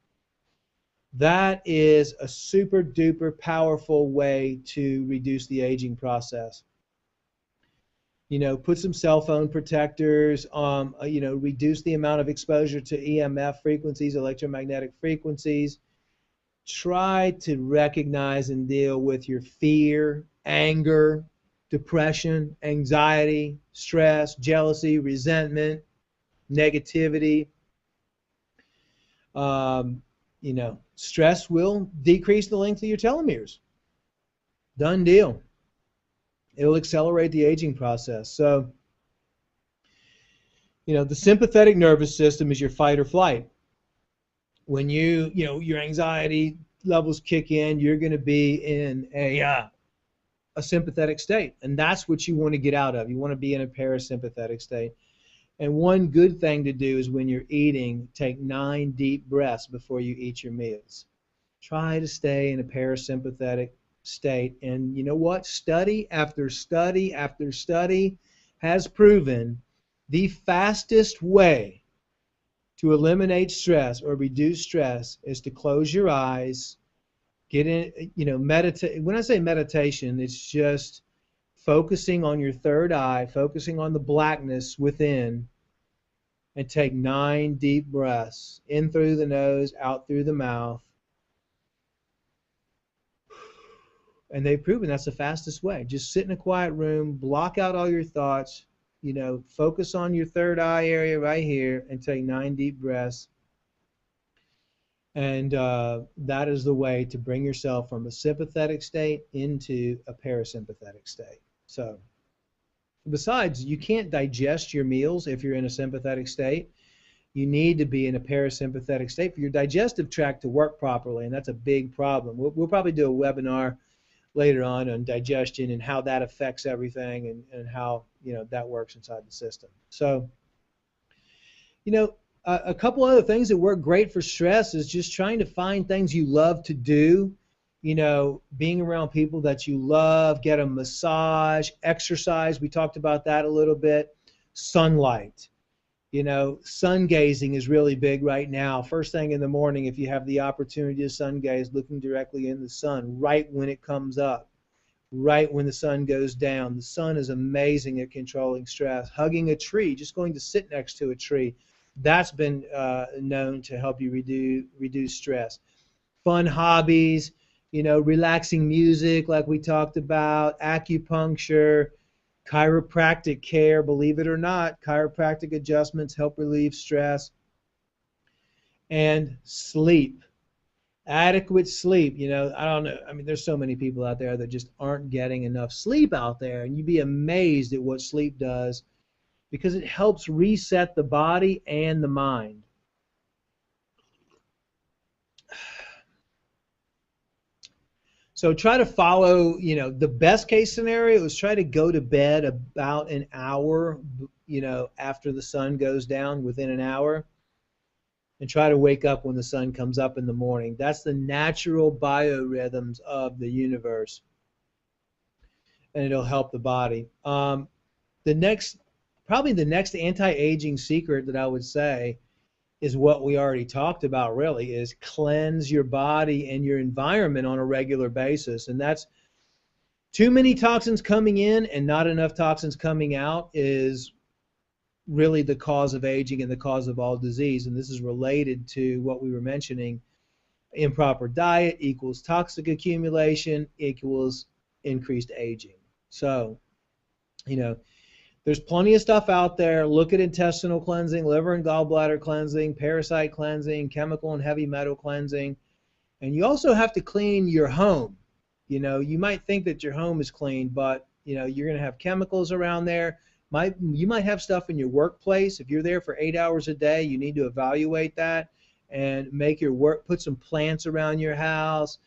That is a super duper powerful way to reduce the aging process. You know, put some cell phone protectors, reduce the amount of exposure to EMF frequencies, electromagnetic frequencies. Try to recognize and deal with your fear, anger, depression, anxiety, stress, jealousy, resentment, negativity. Stress will decrease the length of your telomeres. Done deal. It'll accelerate the aging process. So, you know, the sympathetic nervous system is your fight or flight. When your anxiety levels kick in, you're going to be in a sympathetic state, and that's what you want to get out of. You want to be in a parasympathetic state. And one good thing to do is when you're eating, take 9 deep breaths before you eat your meals. Try to stay in a parasympathetic state. And you know what? Study after study after study has proven the fastest way to eliminate stress or reduce stress is to close your eyes, get in, meditate. When I say meditation, it's just focusing on your third eye, focusing on the blackness within, and take 9 deep breaths, in through the nose, out through the mouth. And they've proven that's the fastest way. Just sit in a quiet room, block out all your thoughts, focus on your third eye area right here and take 9 deep breaths. And that is the way to bring yourself from a sympathetic state into a parasympathetic state. So, besides, you can't digest your meals if you're in a sympathetic state. You need to be in a parasympathetic state for your digestive tract to work properly, and that's a big problem. We'll probably do a webinar later on digestion and how that affects everything and how that works inside the system. So, a couple other things that work great for stress is just trying to find things you love to do. Being around people that you love, get a massage, exercise. We talked about that a little bit. Sunlight. Sun gazing is really big right now. First thing in the morning, if you have the opportunity to sun gaze, looking directly in the sun right when it comes up, right when the sun goes down. The sun is amazing at controlling stress. Hugging a tree, just going to sit next to a tree, that's been known to help you reduce stress. Fun hobbies, relaxing music like we talked about, acupuncture, chiropractic care, believe it or not, chiropractic adjustments help relieve stress. And sleep, adequate sleep. I don't know. I mean, there's so many people out there that just aren't getting enough sleep out there, and you'd be amazed at what sleep does because it helps reset the body and the mind. So try to follow, the best case scenario is try to go to bed about an hour, after the sun goes down, within an hour, and try to wake up when the sun comes up in the morning. That's the natural biorhythms of the universe, and it'll help the body. Probably the next anti-aging secret that I would say is what we already talked about, really, is cleanse your body and your environment on a regular basis. And that's too many toxins coming in and not enough toxins coming out is really the cause of aging and the cause of all disease. And this is related to what we were mentioning. Improper diet equals toxic accumulation equals increased aging. So, there's plenty of stuff out there. Look at intestinal cleansing, liver and gallbladder cleansing, parasite cleansing, chemical and heavy metal cleansing. And you also have to clean your home. You might think that your home is clean, but you're going to have chemicals around there. You might have stuff in your workplace. If you're there for 8 hours a day, you need to evaluate that and make your work, put some plants around your house,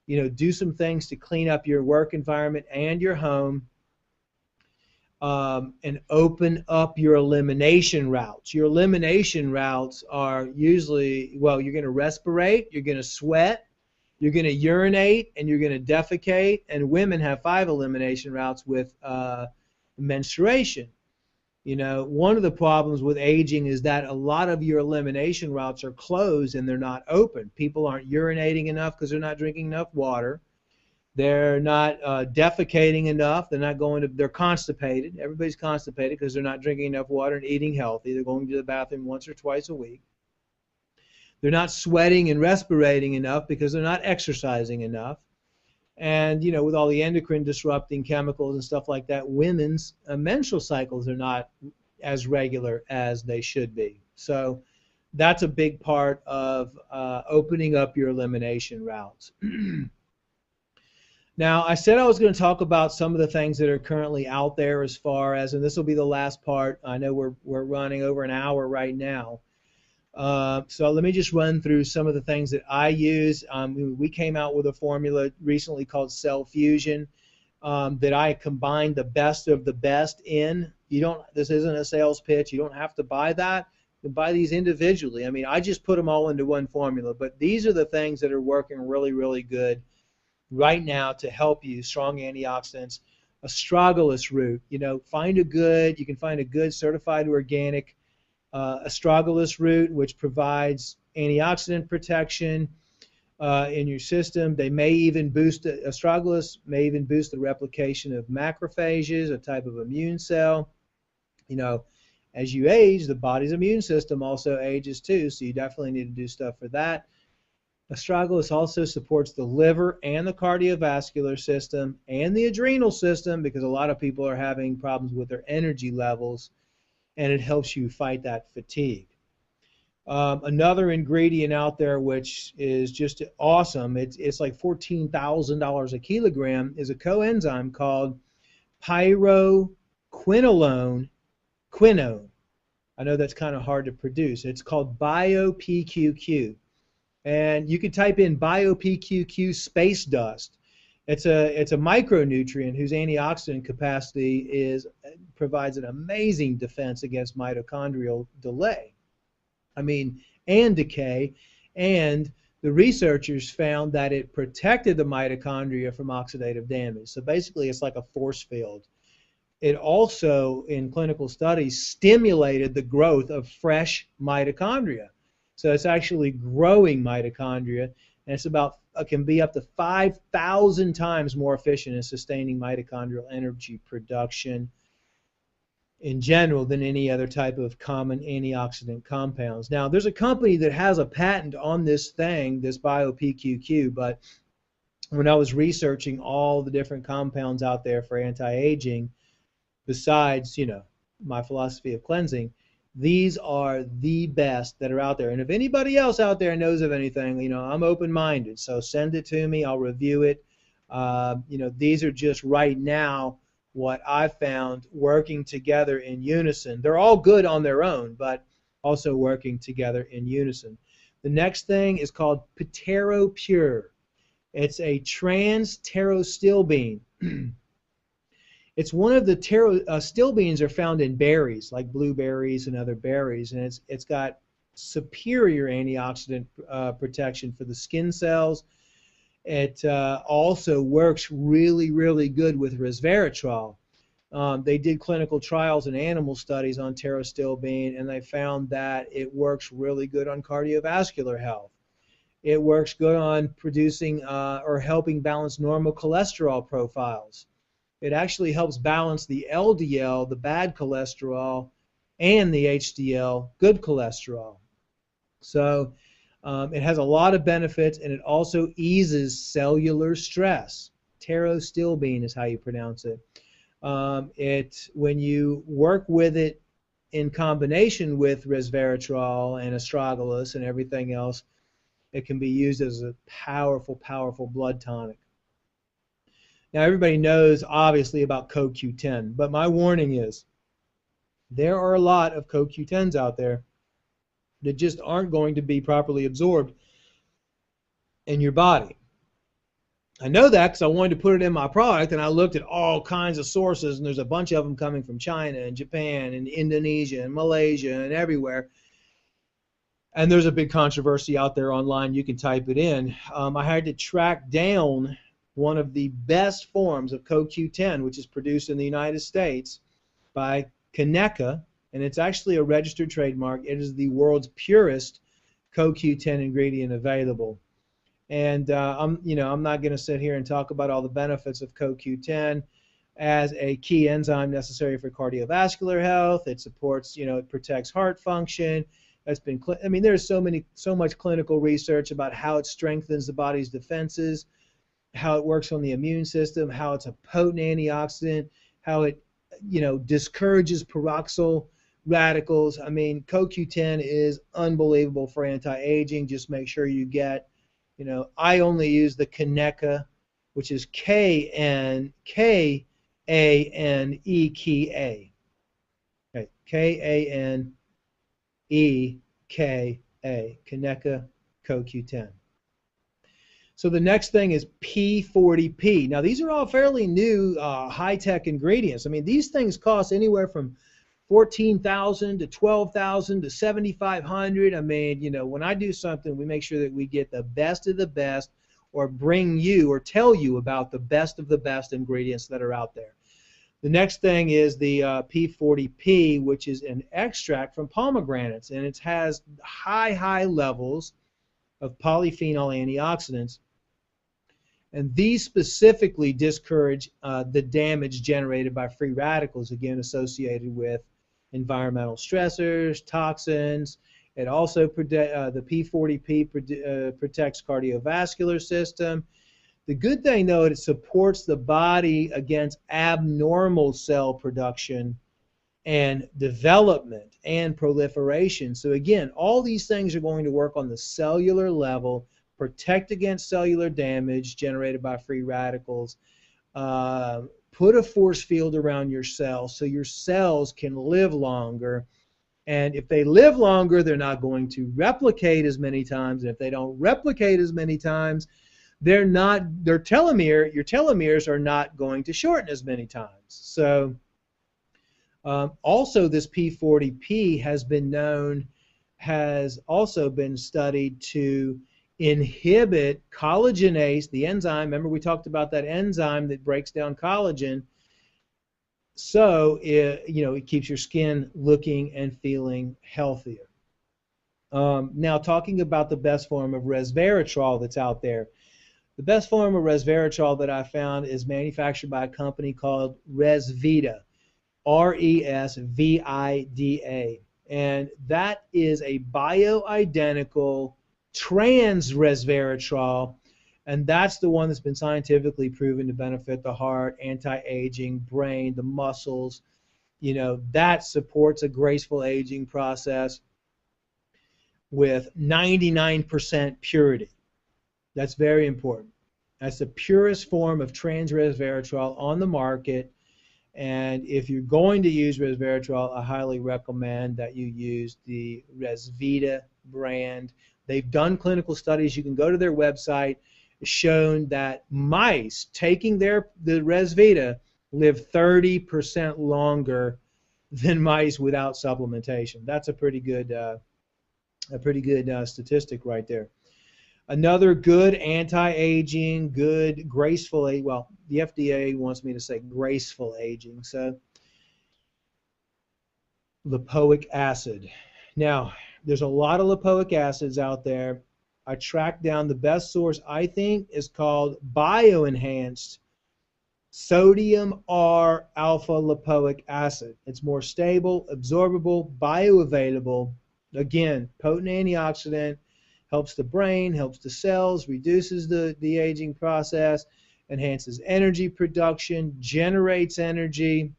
do some things to clean up your work environment and your home. And open up your elimination routes. Your elimination routes are usually, you're going to respirate, you're going to sweat, you're going to urinate, and you're going to defecate. And women have 5 elimination routes with menstruation. One of the problems with aging is that a lot of your elimination routes are closed and they're not open. People aren't urinating enough because they're not drinking enough water. They're not defecating enough. They're constipated. Everybody's constipated because they're not drinking enough water and eating healthy. They're going to the bathroom once or twice a week. They're not sweating and respirating enough because they're not exercising enough. And, with all the endocrine disrupting chemicals and stuff like that, women's menstrual cycles are not as regular as they should be. So that's a big part of opening up your elimination routes. Now, I said I was going to talk about some of the things that are currently out there as far as, and this will be the last part. I know we're running over an hour right now. So let me just run through some of the things that I use. We came out with a formula recently called Cell Fusion that I combine the best of the best in. You don't. This isn't a sales pitch. You don't have to buy that. You can buy these individually. I mean, I just put them all into one formula. But these are the things that are working really, really good right now to help you. Strong antioxidants. Astragalus root. You know, you can find a good certified organic astragalus root, which provides antioxidant protection in your system. They may even boost astragalus, may even boost the replication of macrophages, a type of immune cell. You know, as you age, the body's immune system also ages too, so you definitely need to do stuff for that. Astragalus also supports the liver and the cardiovascular system and the adrenal system because a lot of people are having problems with their energy levels, and it helps you fight that fatigue. Another ingredient out there which is just awesome, it's like $14,000 a kilogram, is a coenzyme called pyroquinolone quinone. I know that's kind of hard to produce. It's called BioPQQ. And you can type in BioPQQ space dust. It's a micronutrient whose antioxidant capacity provides an amazing defense against mitochondrial delay. I mean, and decay. And the researchers found that it protected the mitochondria from oxidative damage. So basically, it's like a force field. It also, in clinical studies, stimulated the growth of fresh mitochondria. So it's actually growing mitochondria, and it can be up to 5,000 times more efficient in sustaining mitochondrial energy production in general than any other type of common antioxidant compounds. Now, there's a company that has a patent on this thing, this BioPQQ, but when I was researching all the different compounds out there for anti-aging, besides, my philosophy of cleansing, these are the best that are out there. And if anybody else out there knows of anything, I'm open-minded. So send it to me. I'll review it. These are just right now what I've found working together in unison. They're all good on their own, but also working together in unison. The next thing is called PteroPure. It's a trans-pterostilbene. It's one of the stilbenes are found in berries like blueberries and other berries, and it's got superior antioxidant protection for the skin cells. It also works really, really good with resveratrol. They did clinical trials and animal studies on pterostilbene, and they found that it works really good on cardiovascular health. It works good on producing or helping balance normal cholesterol profiles. It actually helps balance the LDL, the bad cholesterol, and the HDL, good cholesterol. So it has a lot of benefits, and it also eases cellular stress. Pterostilbene is how you pronounce it. When you work with it in combination with resveratrol and astragalus and everything else, it can be used as a powerful, powerful blood tonic. Now, everybody knows, obviously, about CoQ10, but my warning is there are a lot of CoQ10s out there that just aren't going to be properly absorbed in your body. I know that because I wanted to put it in my product, and I looked at all kinds of sources, and there's a bunch of them coming from China and Japan and Indonesia and Malaysia and everywhere. And there's a big controversy out there online. You can type it in. I had to track down one of the best forms of CoQ10, which is produced in the United States by Kaneka, and it's actually a registered trademark. It is the world's purest CoQ10 ingredient available. And I'm not going to sit here and talk about all the benefits of CoQ10 as a key enzyme necessary for cardiovascular health. It supports, it protects heart function. There's so much clinical research about how it strengthens the body's defenses, how it works on the immune system, how it's a potent antioxidant, how it, discourages peroxyl radicals. CoQ10 is unbelievable for anti-aging. Just make sure you get, I only use the Kaneka, which is Kaneka. Okay, Kaneka. Kaneka CoQ10. So the next thing is P40P. Now these are all fairly new high-tech ingredients. I mean, these things cost anywhere from $14,000 to $12,000 to $7,500. I mean, you know, when I do something, we make sure that we get the best of the best, or bring you or tell you about the best of the best ingredients that are out there. The next thing is the P40P, which is an extract from pomegranates, and it has high levels of polyphenol antioxidants. And these specifically discourage the damage generated by free radicals, again associated with environmental stressors, toxins. It also the P40P protects cardiovascular system. The good thing, though, it supports the body against abnormal cell production and development and proliferation. So again, all these things are going to work on the cellular level, protect against cellular damage generated by free radicals, put a force field around your cells so your cells can live longer. And if they live longer, they're not going to replicate as many times. And if they don't replicate as many times, your telomeres are not going to shorten as many times. So also this P40P has also been studied to inhibit collagenase, the enzyme. Remember we talked about that enzyme that breaks down collagen. So it keeps your skin looking and feeling healthier. Now talking about the best form of resveratrol that's out there. The best form of resveratrol that I found is manufactured by a company called Resvida, RESVIDA. And that is a bioidentical trans resveratrol, and that's the one that's been scientifically proven to benefit the heart, anti-aging, brain, the muscles. You know, that supports a graceful aging process with 99% purity. That's very important. That's the purest form of trans resveratrol on the market. And if you're going to use resveratrol, I highly recommend that you use the Resvida brand. They've done clinical studies. You can go to their website. It's shown that mice taking the Resvida live 30% longer than mice without supplementation. That's a pretty good statistic right there. Another good anti-aging, good graceful age. Well, the FDA wants me to say graceful aging. So, lipoic acid. Now, there's a lot of lipoic acids out there. I tracked down the best source, I think, is called bioenhanced sodium R alpha lipoic acid. It's more stable, absorbable, bioavailable. Again, potent antioxidant, helps the brain, helps the cells, reduces the aging process, enhances energy production, generates energy.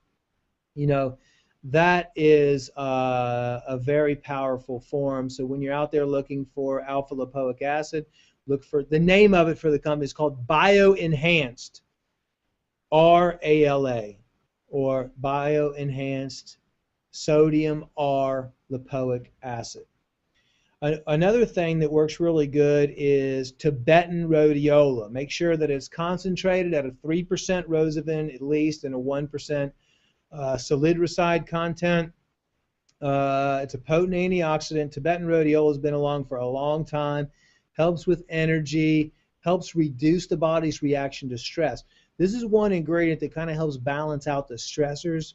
You know, that is a very powerful form. So when you're out there looking for alpha lipoic acid, look for the name of it for the company is called Bioenhanced RALA, or Bioenhanced Sodium R Lipoic Acid. Another thing that works really good is Tibetan rhodiola. Make sure that it's concentrated at a 3% rosamin at least and a 1% solidroside content. It's a potent antioxidant. Tibetan rhodiola has been along for a long time. Helps with energy, helps reduce the body's reaction to stress. This is one ingredient that kind of helps balance out the stressors.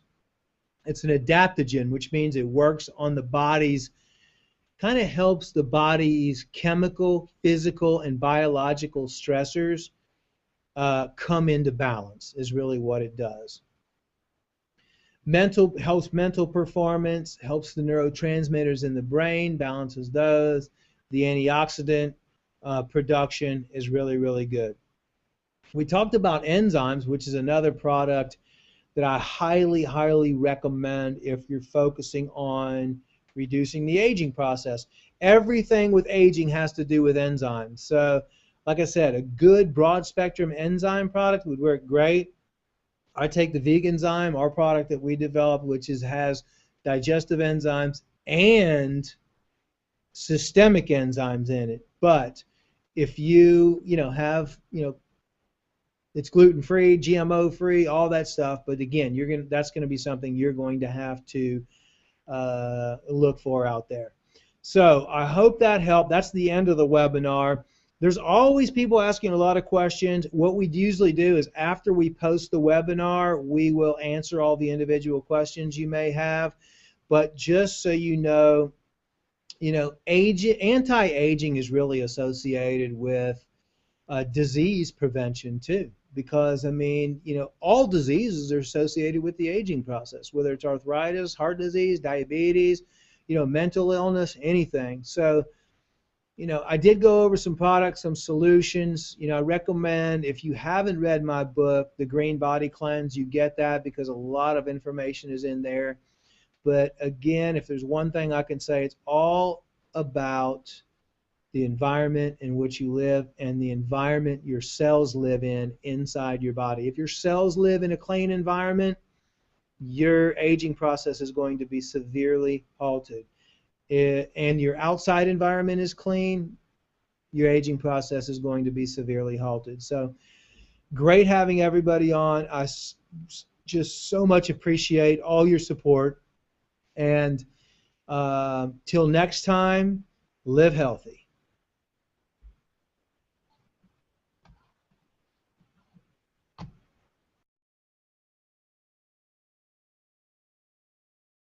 It's an adaptogen, which means it works on the body's, kind of helps the body's chemical, physical, and biological stressors come into balance, is really what it does. Helps mental performance, helps the neurotransmitters in the brain, balances those. The antioxidant production is really, really good. We talked about enzymes, which is another product that I highly, highly recommend if you're focusing on reducing the aging process. Everything with aging has to do with enzymes. So, like I said, a good broad spectrum enzyme product would work great. I take the Veganzyme, our product that we developed, which has digestive enzymes and systemic enzymes in it. But if you know have it's gluten free, GMO free, all that stuff. But again, that's going to be something you're going to have to look for out there. So I hope that helped. That's the end of the webinar. There's always people asking a lot of questions. What we usually do is after we post the webinar, we will answer all the individual questions you may have. But just so you know, anti-aging is really associated with disease prevention too. Because, I mean, all diseases are associated with the aging process, whether it's arthritis, heart disease, diabetes, mental illness, anything. So, I did go over some products, some solutions. I recommend, if you haven't read my book, The Green Body Cleanse, you get that because a lot of information is in there. But again, if there's one thing I can say, it's all about the environment in which you live and the environment your cells live in inside your body. If your cells live in a clean environment, your aging process is going to be severely halted. And your outside environment is clean, your aging process is going to be severely halted. So great having everybody on. I just so much appreciate all your support. And till next time, live healthy.